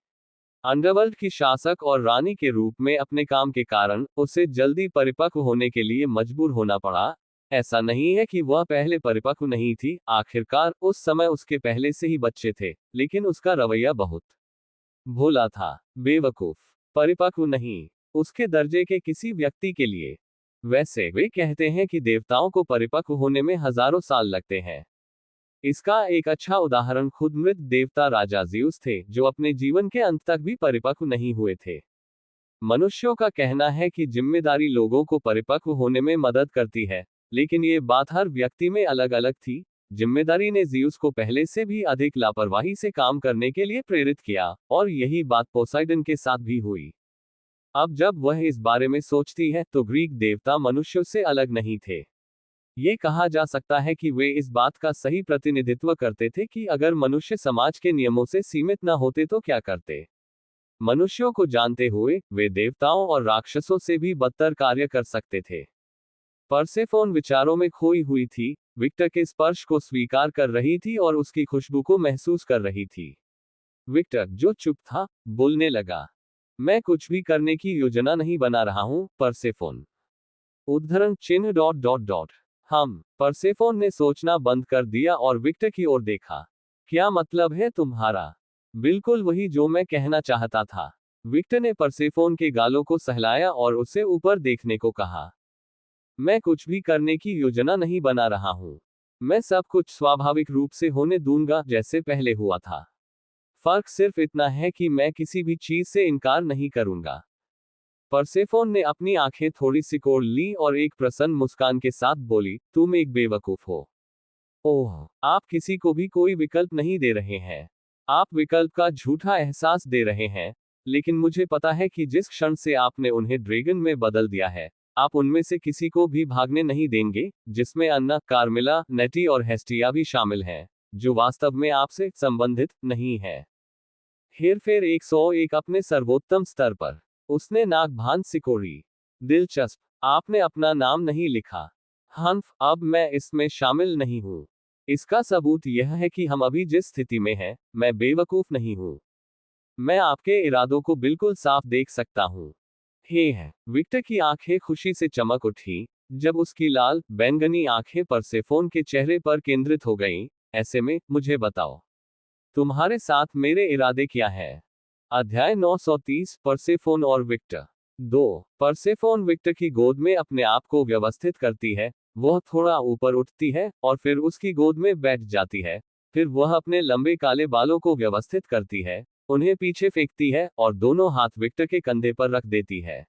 अंडरवर्ल्ड की शासक और रानी के रूप में अपने काम के कारण उसे जल्दी परिपक्व होने के लिए मजबूर होना पड़ा। ऐसा नहीं है कि वह पहले परिपक्व नहीं थी, आखिरकार उस समय उसके पहले से ही बच्चे थे, लेकिन उसका रवैया बहुत भोला था, बेवकूफ, परिपक्व नहीं, उसके दर्जे के किसी व्यक्ति के लिए। वैसे वे कहते हैं कि देवताओं को परिपक्व होने में हजारों साल लगते हैं। इसका एक अच्छा उदाहरण खुद मृत देवता राजा ज़्यूस थे, जो अपने जीवन के अंत तक भी परिपक्व नहीं हुए थे। मनुष्यों का कहना है कि जिम्मेदारी लोगों को परिपक्व होने में मदद करती है, लेकिन ये बात हर व्यक्ति में अलग अलग थी। जिम्मेदारी ने ज़्यूस को पहले से भी अधिक लापरवाही से काम करने के लिए प्रेरित किया, और यही बात पोसाइडन के साथ भी हुई। अब जब वह इस बारे में सोचती है तो ग्रीक देवता मनुष्यों से अलग नहीं थे। ये कहा जा सकता है कि वे इस बात का सही प्रतिनिधित्व करते थे कि अगर मनुष्य समाज के नियमों से सीमित न होते तो क्या करते। मनुष्यों को जानते हुए वे देवताओं और राक्षसों से भी बदतर कार्य कर सकते थे। परसेफोन विचारों में खोई हुई थी, विक्टर के स्पर्श को स्वीकार कर रही थी और उसकी खुशबू को महसूस कर रही थी। विक्टर, जो चुप था, बोलने लगा। मैं कुछ भी करने की योजना नहीं बना रहा हूं, परसेफोन। उद्धरण चिन्ह डॉट डॉट डॉट। परसेफोन ने सोचना बंद कर दिया और विक्टर की ओर देखा। क्या मतलब है तुम्हारा? बिल्कुल वही जो मैं कहना चाहता था। विक्टर ने परसेफोन के गालों को सहलाया और उससे ऊपर देखने को कहा। मैं कुछ भी करने की योजना नहीं बना रहा हूं। मैं सब कुछ स्वाभाविक रूप से होने दूंगा जैसे पहले हुआ था। फर्क सिर्फ इतना है कि मैं किसी भी चीज से इनकार नहीं करूंगा। परसेफोन ने अपनी आंखें थोड़ी सिकोड़ ली और एक प्रसन्न मुस्कान के साथ बोली, तुम एक बेवकूफ हो। ओह, आप किसी को भी कोई विकल्प नहीं दे रहे हैं। आप विकल्प का झूठा एहसास दे रहे हैं। लेकिन मुझे पता है कि जिस क्षण से आपने उन्हें ड्रैगन में बदल दिया है, आप उनमें से किसी को भी भागने नहीं देंगे, जिसमें अन्ना, कार्मिला, नेटी और हेस्टिया भी शामिल हैं, जो वास्तव में आपसे संबंधित नहीं है। हेरफेर 101 अपने सर्वोत्तम स्तर पर। उसने नाक भांज सिकोड़ी। दिलचस्प, आपने अपना नाम नहीं लिखा। हम्फ, अब मैं इसमें शामिल नहीं हूं। इसका सबूत यह है कि हम अभी जिस स्थिति में हैं, मैं बेवकूफ नहीं हूं। मैं आपके इरादों को बिल्कुल साफ देख सकता हूं। हे है, विक्टर की आंखें खुशी से चमक उठी, जब उसकी लाल, बैंगनी आंखें परसेफोन के चेहरे पर केंद्रित हो गईं। ऐसे में, मुझे बताओ, तुम्हारे साथ मेरे इरादे क्या है? अध्याय 930, परसेफोन और विक्टर। 2। परसेफोन विक्टर की गोद में अपने आप को व्यवस्थित करती है। वह थोड़ा ऊपर उठती है और फिर उसकी गोद में बैठ जाती है। फिर वह अपने लंबे काले बालों को व्यवस्थित करती है, उन्हें पीछे फेंकती है और दोनों हाथ विक्टर के कंधे पर रख देती है।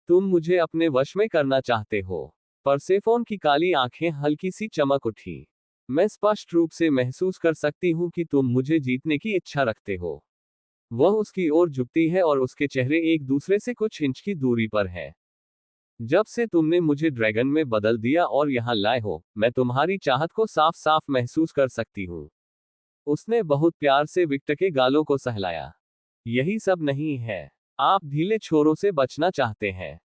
तुम मुझे अपने वश में करना चाहते हो? परसेफोन की काली आंखें हल्की सी चमक उठी। मैं स्पष्ट रूप से महसूस कर सकती हूं कि तुम मुझे जीतने की इच्छा रखते हो। वह उसकी ओर झुकती है और उसके चेहरे एक दूसरे से कुछ इंच की दूरी पर हैं। जब से तुमने मुझे ड्रैगन में बदल दिया और यहां लाए हो, मैं तुम्हारी चाहत को साफ साफ महसूस कर सकती हूं। उसने बहुत प्यार से विक्टर के गालों को सहलाया। यही सब नहीं है। आप ढीले छोरों से बचना चाहते हैं।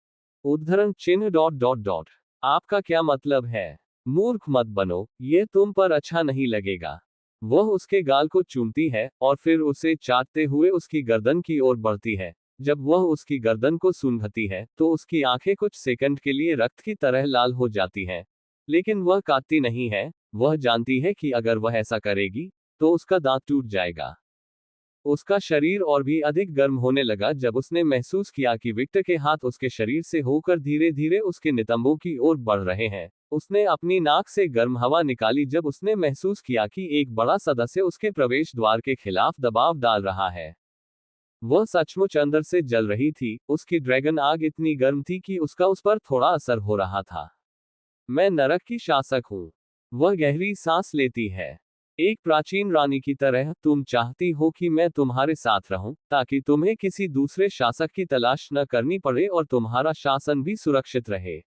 उद्धरण चिन्ह डॉट डॉट डॉट। आपका क्या मतलब है? मूर्ख मत बनो, ये तुम पर अच्छा नहीं लगेगा। वह उसके गाल को चूमती है और फिर उसे चाटते हुए उसकी गर्दन की ओर बढ़ती है। जब वह उसकी गर्दन को सूंघती है, तो उसकी आंखें कुछ सेकंड के लिए रक्त की तरह लाल हो जाती हैं। लेकिन वह काटती नहीं है। वह जानती है कि अगर वह ऐसा करेगी, तो उसका दांत टूट जाएगा। उसका शरीर और भी अधिक गर्म होने लगा जब उसने महसूस किया कि विक्टर के हाथ उसके शरीर से होकर धीरे धीरे उसके नितंबों की ओर बढ़ रहे हैं। उसने अपनी नाक से गर्म हवा निकाली जब उसने महसूस किया कि एक बड़ा सदस्य उसके प्रवेश द्वार के खिलाफ दबाव डाल रहा है। वह सचमुच अंदर से जल रही थी। उसकी ड्रैगन आग इतनी गर्म थी कि उसका उस पर थोड़ा असर हो रहा था। मैं नरक की शासक हूं। वह गहरी सांस लेती है। एक प्राचीन रानी की तरह, तुम चाहती हो कि मैं तुम्हारे साथ रहूं, ताकि तुम्हें किसी दूसरे शासक की तलाश न करनी पड़े और तुम्हारा शासन भी सुरक्षित रहे।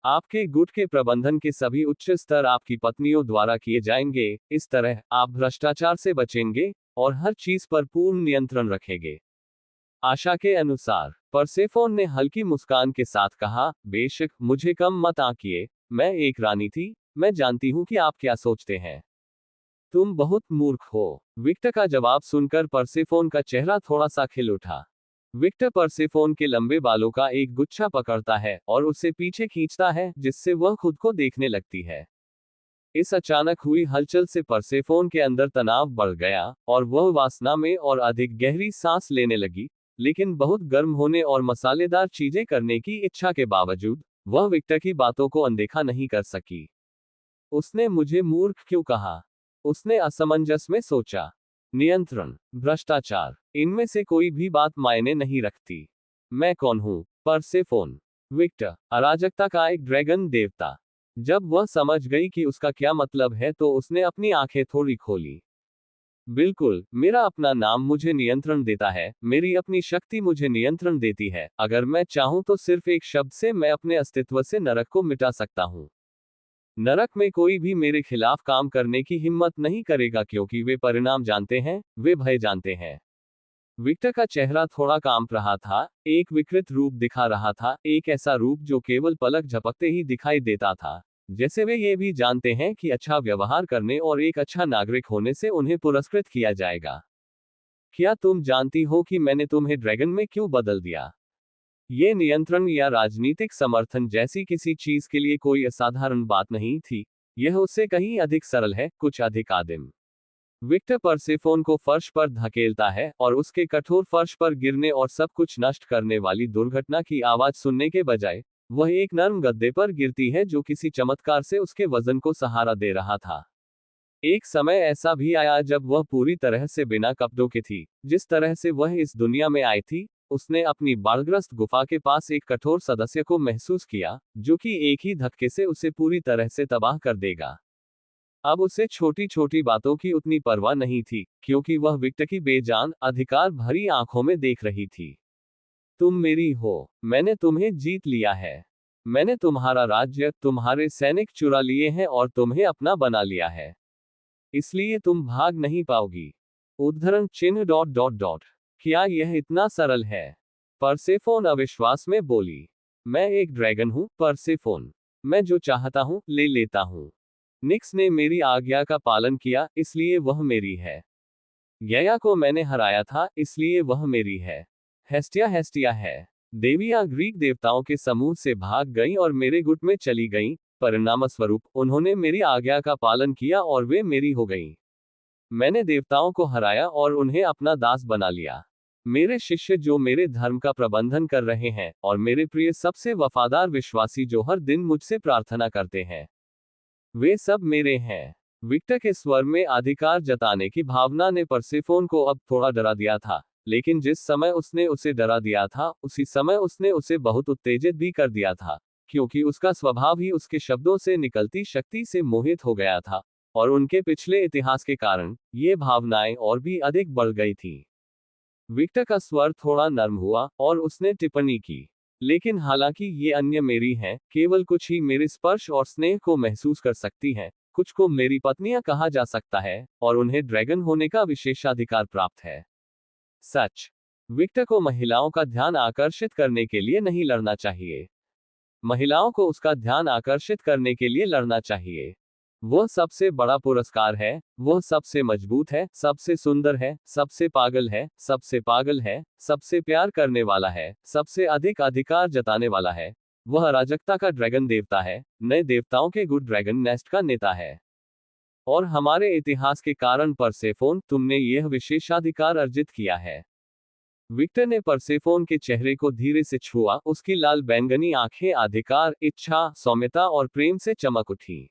आपके गुट के प्रबंधन के सभी उच्च स्तर आपकी पत्नियों द्वारा किए जाएंगे। इस तरह, आप भ्रष्टाचार से बचेंगे और हर चीज पर पूर्ण नियंत्रण रखेंगे। आशा के अनुसार, परसेफोन ने हल्की मुस्कान के साथ कहा, बेशक, मुझे कम मत आंकिए। मैं एक रानी थी। मैं जानती हूं कि आप क्या सोचते हैं। तुम बहुत मूर्ख हो। विक्टर का जवाब सुनकर परसेफोन का चेहरा थोड़ा सा खिल उठा। विक्टर परसेफोन के लंबे बालों का एक गुच्छा पकड़ता है और उसे पीछे खींचता है, जिससे वह खुद को देखने लगती है। इस अचानक हुई हलचल से परसेफोन के अंदर तनाव बढ़ गया और वह वासना में और अधिक गहरी सांस लेने लगी। लेकिन बहुत गर्म होने और मसालेदार चीजें करने की इच्छा के बावजूद, वह विक्टर की बातों को अनदेखा नहीं कर सकी। उसने मुझे मूर्ख क्यों कहा? उसने असमंजस में सोचा। नियंत्रण, भ्रष्टाचार, इनमें से कोई भी बात मायने नहीं रखती। मैं कौन हूं? परसेफोन। विक्टर, अराजकता का एक ड्रैगन देवता। जब वह समझ गई कि उसका क्या मतलब है, तो उसने अपनी आंखें थोड़ी खोली। बिल्कुल, मेरा अपना नाम मुझे नियंत्रण देता है। मेरी अपनी शक्ति मुझे नियंत्रण देती है। अगर मैं चाहूं तो सिर्फ एक शब्द से मैं अपने अस्तित्व से नरक को मिटा सकता हूं। नरक में कोई भी मेरे खिलाफ काम करने की हिम्मत नहीं करेगा, क्योंकि वे परिणाम जानते हैं, वे भय जानते हैं। विक्टर का चेहरा थोड़ा कांप रहा था, एक विकृत रूप दिखा रहा था, एक ऐसा रूप जो केवल पलक झपकते ही दिखाई देता था। जैसे वे ये भी जानते हैं कि अच्छा व्यवहार करने और एक अच्छा नागरिक होने से उन्हें पुरस्कृत किया जाएगा। क्या तुम जानती हो कि मैंने तुम्हें ड्रैगन में क्यों बदल दिया? ये नियंत्रण या राजनीतिक समर्थन जैसी किसी चीज के लिए कोई असाधारण बात नहीं थी, यह उससे कहीं अधिक सरल है, कुछ अधिक आदिम। विक्टर परसेफोन को फर्श पर धकेलता है और उसके कठोर फर्श पर गिरने और सब कुछ नष्ट करने वाली दुर्घटना की आवाज सुनने के बजाय वह एक नर्म गद्दे पर गिरती है जो किसी चमत्कार से उसके वजन को सहारा दे रहा था। एक समय ऐसा भी आया जब वह पूरी तरह से बिना कपड़ों के थी, जिस तरह से वह इस दुनिया में आई थी। उसने अपनी बाढ़ग्रस्त गुफा के पास एक कठोर सदस्य को महसूस किया, जो कि एक ही धक्के से उसे पूरी तरह से तबाह कर देगा। अब उसे छोटी छोटी बातों की उतनी परवाह नहीं थी, क्योंकि वह विक्टर की बेजान, अधिकार भरी आंखों में देख रही थी। तुम मेरी हो, मैंने तुम्हें जीत लिया है। मैंने तुम्हारा राज्य, तुम्हारे सैनिक चुरा लिए हैं और तुम्हें अपना बना लिया है। इसलिए तुम भाग नहीं पाओगी। उद्धरण चिन्ह डॉट डॉट डॉट। क्या यह इतना सरल है? परसेफोन अविश्वास में बोली। मैं एक ड्रैगन हूं, परसेफोन। मैं जो चाहता हूं, ले लेता हूं। निक्स ने मेरी आज्ञा का पालन किया, इसलिए वह मेरी है। गया को मैंने हराया था, इसलिए वह मेरी है। हेस्टिया हेस्टिया है। देवियां ग्रीक देवताओं के समूह से भाग गईं और मेरे गुट में चली गईं। परिणामस्वरूप उन्होंने मेरी आज्ञा का पालन किया और वे मेरी हो गईं। मैंने देवताओं को हराया और उन्हें अपना दास बना लिया। मेरे शिष्य जो मेरे धर्म का प्रबंधन कर रहे हैं, और मेरे प्रिय सबसे वफादार विश्वासी जो हर दिन मुझसे प्रार्थना करते हैं, वे सब मेरे हैं। विक्टर के स्वर में अधिकार जताने की भावना ने परसेफोन को अब थोड़ा डरा दिया था, लेकिन जिस समय उसने उसे डरा दिया था, उसी समय उसने उसे बहुत उत्तेजित भी कर दिया था, क्योंकि उसका स्वभाव ही उसके शब्दों से निकलती शक्ति से मोहित हो गया था, और उनके पिछले इतिहास के कारण ये भावनाएं और भी अधिक बढ़ गई थी। विक्टर का स्वर थोड़ा नर्म हुआ और उसने टिप्पणी की, लेकिन हालांकि ये अन्य मेरी हैं, केवल कुछ ही मेरे स्पर्श और स्नेह को महसूस कर सकती हैं, कुछ को मेरी पत्नियां कहा जा सकता है, और उन्हें ड्रैगन होने का विशेषाधिकार प्राप्त है। सच। विक्टर को महिलाओं का ध्यान आकर्षित करने के लिए नहीं लड़ना चाहिए। महिलाओं को उसका ध्यान आकर्षित करने के लिए लड़ना चाहिए। वह सबसे बड़ा पुरस्कार है, वह सबसे मजबूत है, सबसे सुंदर है, सबसे पागल है, सबसे पागल है, सबसे प्यार करने वाला है, सबसे अधिक अधिकार जताने वाला है। वह अराजकता का ड्रैगन देवता है, नए देवताओं के गुड ड्रैगन नेस्ट का नेता है। और हमारे इतिहास के कारण परसेफोन, तुमने यह विशेषाधिकार अर्जित किया है। विक्टर ने परसेफोन के चेहरे को धीरे से छुआ, उसकी लाल बैंगनी आंखें अधिकार, इच्छा, सौम्यता और प्रेम से चमक उठी।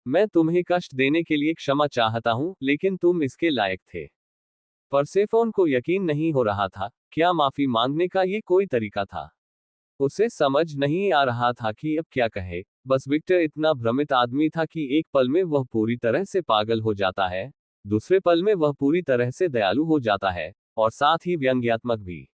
मैं तुम्हें कष्ट देने के लिए क्षमा चाहता हूं, लेकिन तुम इसके लायक थे। परसेफोन को यकीन नहीं हो रहा था, क्या माफी मांगने का ये कोई तरीका था? उसे समझ नहीं आ रहा था कि अब क्या कहे। बस विक्टर इतना भ्रमित आदमी था कि एक पल में वह पूरी तरह से पागल हो जाता है, दूसरे पल में वह पूरी तरह से दयालु हो जाता है, और साथ ही व्यंग्यात्मक भी।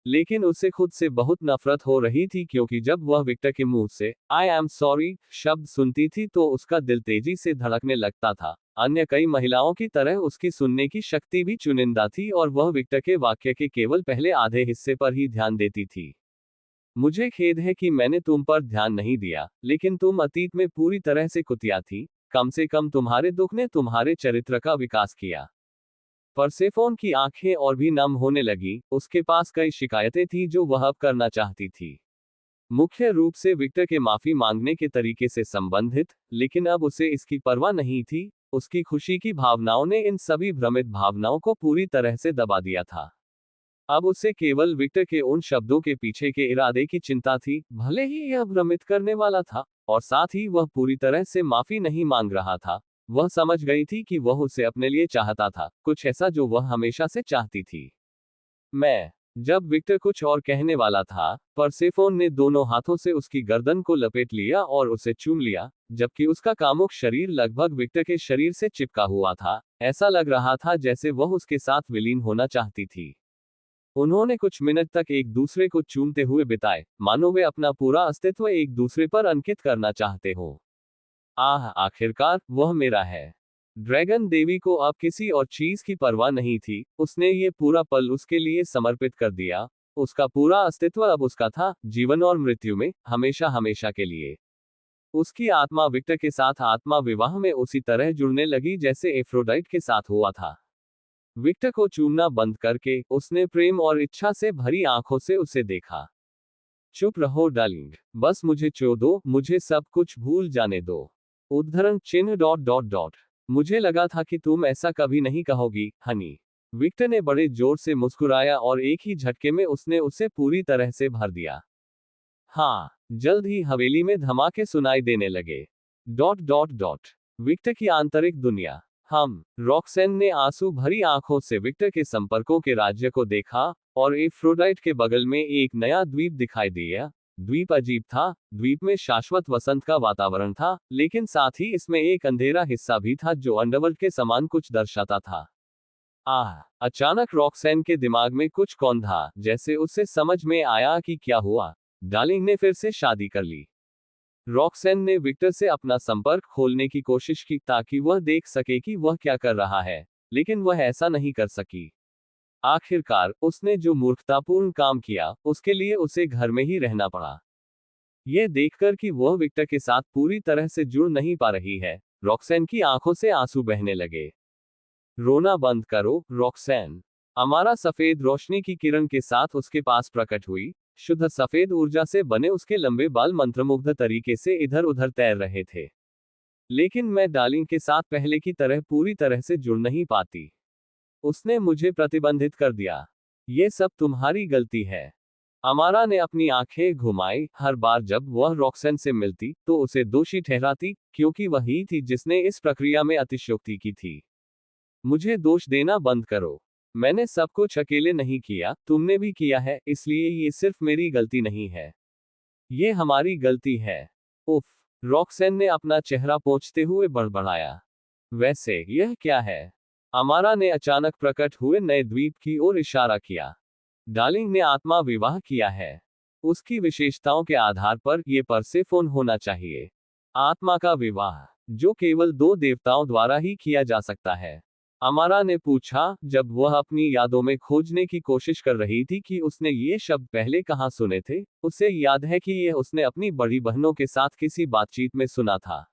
लेकिन उसे खुद से बहुत नफरत हो रही थी, क्योंकि जब वह विक्टर के मुंह से आई एम सॉरी शब्द सुनती थी तो उसका दिल तेजी से धड़कने लगता था। अन्य कई महिलाओं की तरह उसकी सुनने की शक्ति भी चुनिंदा थी, और वह विक्टर के वाक्य के केवल पहले आधे हिस्से पर ही ध्यान देती थी। मुझे खेद है कि मैंने तुम पर ध्यान नहीं दिया, लेकिन तुम अतीत में पूरी तरह से कुतिया थी। कम से कम तुम्हारे दुख ने तुम्हारे चरित्र का विकास किया। परसेफोन की आंखें और भी नम होने लगी। उसके पास कई शिकायतें थी जो वह अब करना चाहती थी, मुख्य रूप से विक्टर के माफी मांगने के तरीके से संबंधित, लेकिन अब उसे इसकी परवाह नहीं थी। उसकी खुशी की भावनाओं ने इन सभी भ्रमित भावनाओं को पूरी तरह से दबा दिया था। अब उसे केवल विक्टर के उन शब्दों के पीछे के इरादे की चिंता थी, भले ही यह भ्रमित करने वाला था, और साथ ही वह पूरी तरह से माफी नहीं मांग रहा था। वह समझ गई थी कि वह उसे अपने लिए चाहता था, कुछ ऐसा जो वह हमेशा से चाहती थी। मैं। जब विक्टर कुछ और कहने वाला था, परसेफोन ने दोनों हाथों से उसकी गर्दन को लपेट लिया और उसे चूम लिया, जबकि उसका कामुक शरीर लगभग विक्टर के शरीर से चिपका हुआ था। ऐसा लग रहा था जैसे वह उसके साथ विलीन होना चाहती थी। उन्होंने कुछ मिनट तक एक दूसरे को चूमते हुए बिताए, मानो वे अपना पूरा अस्तित्व एक दूसरे पर अंकित करना चाहते हो। आखिरकार वह मेरा है। ड्रैगन देवी को अब किसी और चीज की परवाह नहीं थी। उसने ये पूरा पल उसके लिए समर्पित कर दिया। उसका पूरा अस्तित्व अब उसका था, जीवन और मृत्यु में, हमेशा हमेशा के लिए। उसकी आत्मा विक्टर के साथ आत्मा विवाह में उसी तरह जुड़ने लगी जैसे एफ्रोडाइट के साथ हुआ था। विक्टर को चूमना बंद करके उसने प्रेम और इच्छा से भरी आंखों से उसे देखा। चुप रहो डार्लिंग, बस मुझे चो दो, मुझे सब कुछ भूल जाने दो। उद्धरण चिन्ह डॉट डॉट डॉट। मुझे लगा था कि तुम ऐसा कभी नहीं कहोगी, हनी। विक्टर ने बड़े जोर से मुस्कुराया और एक ही झटके में उसने उसे पूरी तरह से भर दिया। हाँ, जल्द ही हवेली में धमाके सुनाई देने लगे। Dot dot dot. विक्टर की आंतरिक दुनिया। हम रॉक्सेन ने आंसू भरी आंखों से विक्टर के संपर्कों के राज्य को देखा और एफ्रोडाइट के बगल में एक नया द्वीप दिखाई दिया। द्वीप अजीब था, द्वीप में शाश्वत वसंत का वातावरण था, लेकिन साथ ही इसमें एक अंधेरा हिस्सा भी था जो अंडरवर्ल्ड के समान कुछ दर्शाता था। अचानक रॉक्सेन के दिमाग में कुछ कौंधा, जैसे उसे समझ में आया कि क्या हुआ। डार्लिंग ने फिर से शादी कर ली। रॉक्सेन ने विक्टर से अपना संपर्क खोलने की कोशिश की ताकि वह देख सके कि वह क्या कर रहा है, लेकिन वह ऐसा नहीं कर सकी। आखिरकार उसने जो मूर्खतापूर्ण काम किया, उसके लिए उसे घर में ही रहना पड़ा। यह देखकर कि वह विक्टर के साथ पूरी तरह से जुड़ नहीं पा रही है, रॉक्सेन की आंखों से आंसू बहने लगे। रोना बंद करो, रॉक्सेन। अमारा सफेद रोशनी की किरण के साथ उसके पास प्रकट हुई। शुद्ध सफेद ऊर्जा से बने उसके लंबे बाल मंत्रमुग्ध तरीके से इधर उधर तैर रहे थे। लेकिन मैं डार्लिंग के साथ पहले की तरह पूरी तरह से जुड़ नहीं पाती। उसने मुझे प्रतिबंधित कर दिया। ये सब तुम्हारी गलती है। अमारा ने अपनी आंखें घुमाई। हर बार जब वह रॉक्सेन से मिलती तो उसे दोषी ठहराती, क्योंकि वही थी जिसने इस प्रक्रिया में अतिशयोक्ति की थी। मुझे दोष देना बंद करो। मैंने सब कुछ अकेले नहीं किया, तुमने भी किया है, इसलिए ये सिर्फ मेरी गलती नहीं है। ये हमारी गलती है। उफ, रॉक्सेन ने अपना चेहरा पोंछते हुए बड़बड़ाया। वैसे यह क्या है? अमारा ने अचानक प्रकट हुए नए द्वीप की ओर इशारा किया। डार्लिंग ने आत्मा विवाह किया है। उसकी विशेषताओं के आधार पर यह परसेफोन होना चाहिए। आत्मा का विवाह, जो केवल 2 देवताओं द्वारा ही किया जा सकता है। अमारा ने पूछा, जब वह अपनी यादों में खोजने की कोशिश कर रही थी कि उसने ये शब्द पहले कहाँ सुने थे। उसे याद है कि यह उसने अपनी बड़ी बहनों के साथ किसी बातचीत में सुना था।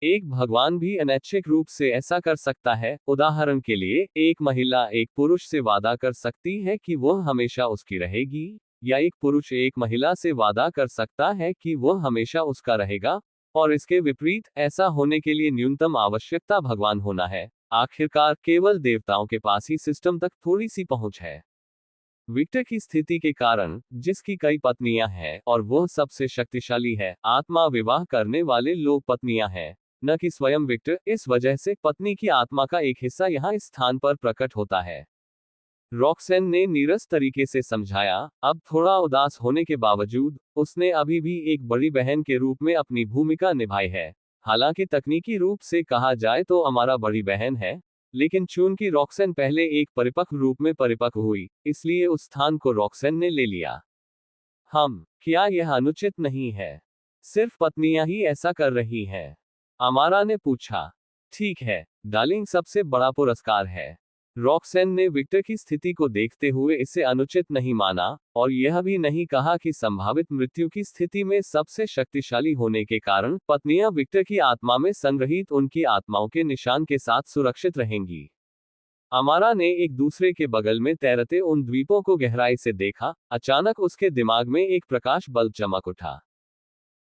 एक भगवान भी अनैच्छिक रूप से ऐसा कर सकता है। उदाहरण के लिए, एक महिला एक पुरुष से वादा कर सकती है कि वह हमेशा उसकी रहेगी, या एक पुरुष एक महिला से वादा कर सकता है कि वह हमेशा उसका रहेगा, और इसके विपरीत। ऐसा होने के लिए न्यूनतम आवश्यकता भगवान होना है। आखिरकार केवल देवताओं के पास ही सिस्टम तक थोड़ी सी पहुंच है। विक्टर की स्थिति के कारण, जिसकी कई पत्नियां हैं और वह सबसे शक्तिशाली है, आत्मा विवाह करने वाले लोग पत्नियां हैं, न कि स्वयं विक्टर। इस वजह से पत्नी की आत्मा का एक हिस्सा यहाँ इस स्थान पर प्रकट होता है। रॉक्सेन ने नीरस तरीके से समझाया। अब थोड़ा उदास होने के बावजूद, उसने अभी भी एक बड़ी बहन के रूप में अपनी भूमिका निभाई है। हालांकि तकनीकी रूप से कहा जाए तो अमारा बड़ी बहन है, लेकिन चूंकि रॉक्सेन पहले एक परिपक्व रूप में परिपक्व हुई, इसलिए उस स्थान को रॉक्सेन ने ले लिया। क्या यह अनुचित नहीं है? सिर्फ पत्नियां ही ऐसा कर रही हैं? अमारा ने पूछा। ठीक है, डार्लिंग सबसे बड़ा पुरस्कार है। रॉक्सेन ने विक्टर की स्थिति को देखते हुए इसे अनुचित नहीं माना, और यह भी नहीं कहा कि संभावित मृत्यु की स्थिति में सबसे शक्तिशाली होने के कारण पत्नियां विक्टर की आत्मा में संग्रहित उनकी आत्माओं के निशान के साथ सुरक्षित रहेंगी। अमारा ने एक दूसरे के बगल में तैरते उन द्वीपों को गहराई से देखा। अचानक उसके दिमाग में एक प्रकाश बल्ब चमक उठा।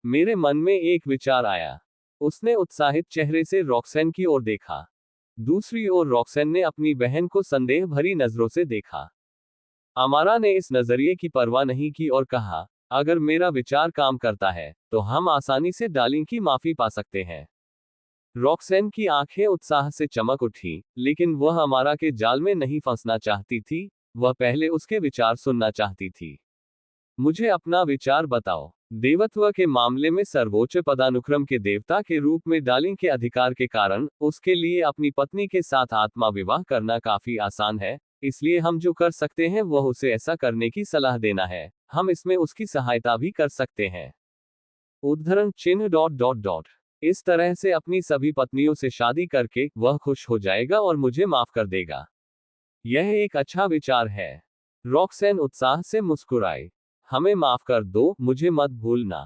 मेरे मन में एक विचार आया। उसने उत्साहित चेहरे से रॉक्सेन की ओर देखा। दूसरी ओर रॉक्सेन ने अपनी बहन को संदेह भरी नजरों से देखा। अमारा ने इस नजरिए की परवाह नहीं की और कहा, अगर मेरा विचार काम करता है, तो हम आसानी से डार्लिंग की माफी पा सकते हैं। रॉक्सेन की आंखें उत्साह से चमक उठी, लेकिन वह अमारा के जाल में नहीं फंसना चाहती थी। वह पहले उसके विचार सुनना चाहती थी। मुझे अपना विचार बताओ। देवत्व के मामले में सर्वोच्च पदानुक्रम के देवता के रूप में डार्लिंग के अधिकार के कारण, उसके लिए अपनी पत्नी के साथ आत्मा विवाह करना काफी आसान है। इसलिए हम जो कर सकते हैं वह उसे ऐसा करने की सलाह देना है। हम इसमें उसकी सहायता भी कर सकते हैं। उद्धरण चिन्ह डॉट डॉट डॉट। इस तरह से अपनी सभी पत्नियों से शादी करके वह खुश हो जाएगा और मुझे माफ कर देगा। यह एक अच्छा विचार है। रॉक्सेन उत्साह से मुस्कुराई। हमें माफ कर दो, मुझे मत भूलना,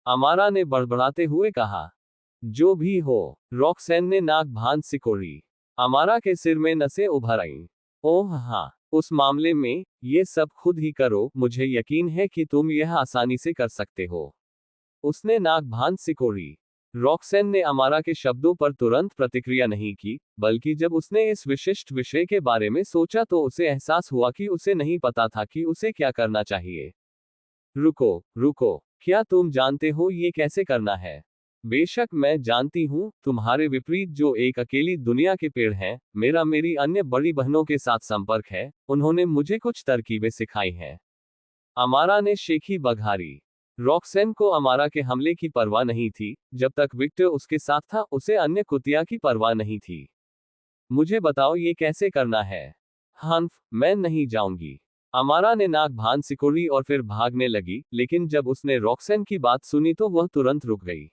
अमारा ने बड़बड़ाते हुए कहा। जो भी हो, रॉक्सेन ने नाक भांज सिकोड़ी। अमारा के सिर में नसें उभर आईं। ओह हाँ, उस मामले में ये सब खुद ही करो, मुझे यकीन है कि तुम यह आसानी से कर सकते हो। उसने नाक भांज सिकोड़ी। रॉक्सेन ने अमारा के शब्दों पर तुरंत प्रतिक्रिया नहीं की, बल्कि जब उसने इस विशिष्ट विषय के बारे में सोचा तो उसे एहसास हुआ कि उसे नहीं पता था कि उसे क्या करना चाहिए। रुको, रुको, क्या तुम जानते हो ये कैसे करना है? बेशक मैं जानती हूँ, तुम्हारे विपरीत जो एक अकेली दुनिया के पेड़ हैं, मेरी अन्य बड़ी बहनों के साथ संपर्क है, उन्होंने मुझे कुछ तरकीबें सिखाई हैं। अमारा ने शेखी बघारी। रॉक्सेन को अमारा के हमले की परवाह नहीं थी, जब तक विक्टर उसके साथ था उसे अन्य कुतिया की परवाह नहीं थी। मुझे बताओ ये कैसे करना है। हम्फ, मैं नहीं जाऊंगी। अमारा ने नाक भान सिकोड़ी और फिर भागने लगी, लेकिन जब उसने रॉक्सेन की बात सुनी तो वह तुरंत रुक गई।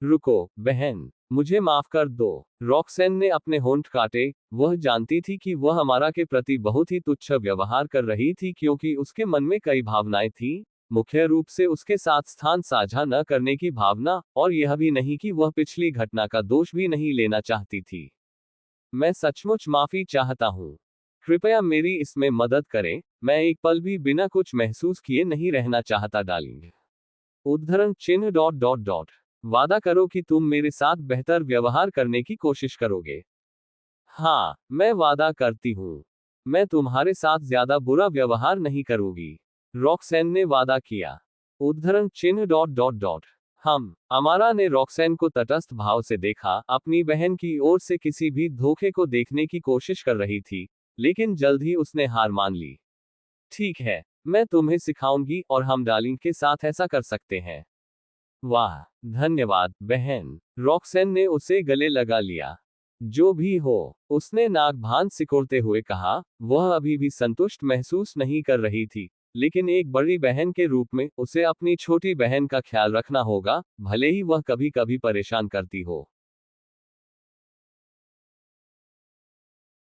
रुको, बहन, मुझे माफ कर दो। रॉक्सेन ने अपने होंठ काटे, वह जानती थी कि वह अमारा के प्रति बहुत ही तुच्छ व्यवहार कर रही थी क्योंकि उसके मन में कई भावनाएं थीं, मुख्य रूप से उसके साथ स्थान साझा न करने की भावना, और यह भी नहीं कि वह पिछली घटना का दोष भी नहीं लेना चाहती थी। मैं सचमुच माफी चाहता हूँ। कृपया मेरी इसमें मदद करें, मैं एक पल भी बिना कुछ महसूस किए नहीं रहना चाहता डार्लिंग। उद्धरण चिन्ह डॉट डॉट डॉट। वादा करो कि तुम मेरे साथ बेहतर व्यवहार करने की कोशिश करोगे। हाँ, मैं वादा करती हूँ। मैं तुम्हारे साथ ज्यादा बुरा व्यवहार नहीं करूंगी। रॉक्सेन ने वादा किया। उद्धरण चिन्ह डॉट डॉट डॉट। अमारा ने रॉक्सेन को तटस्थ भाव से देखा, अपनी बहन की ओर से किसी भी धोखे को देखने की कोशिश कर रही थी, लेकिन जल्द ही उसने हार मान ली। ठीक है, मैं तुम्हें सिखाऊंगी और हम डार्लिंग के साथ ऐसा कर सकते हैं। वाह, धन्यवाद बहन। रॉक्सेन ने उसे गले लगा लिया। जो भी हो, उसने नाक भांज सिकोड़ते हुए कहा, वह अभी भी संतुष्ट महसूस नहीं कर रही थी, लेकिन एक बड़ी बहन के रूप में उसे अपनी छोटी बहन का ख्याल रखना होगा, भले ही वह कभी कभी परेशान करती हो।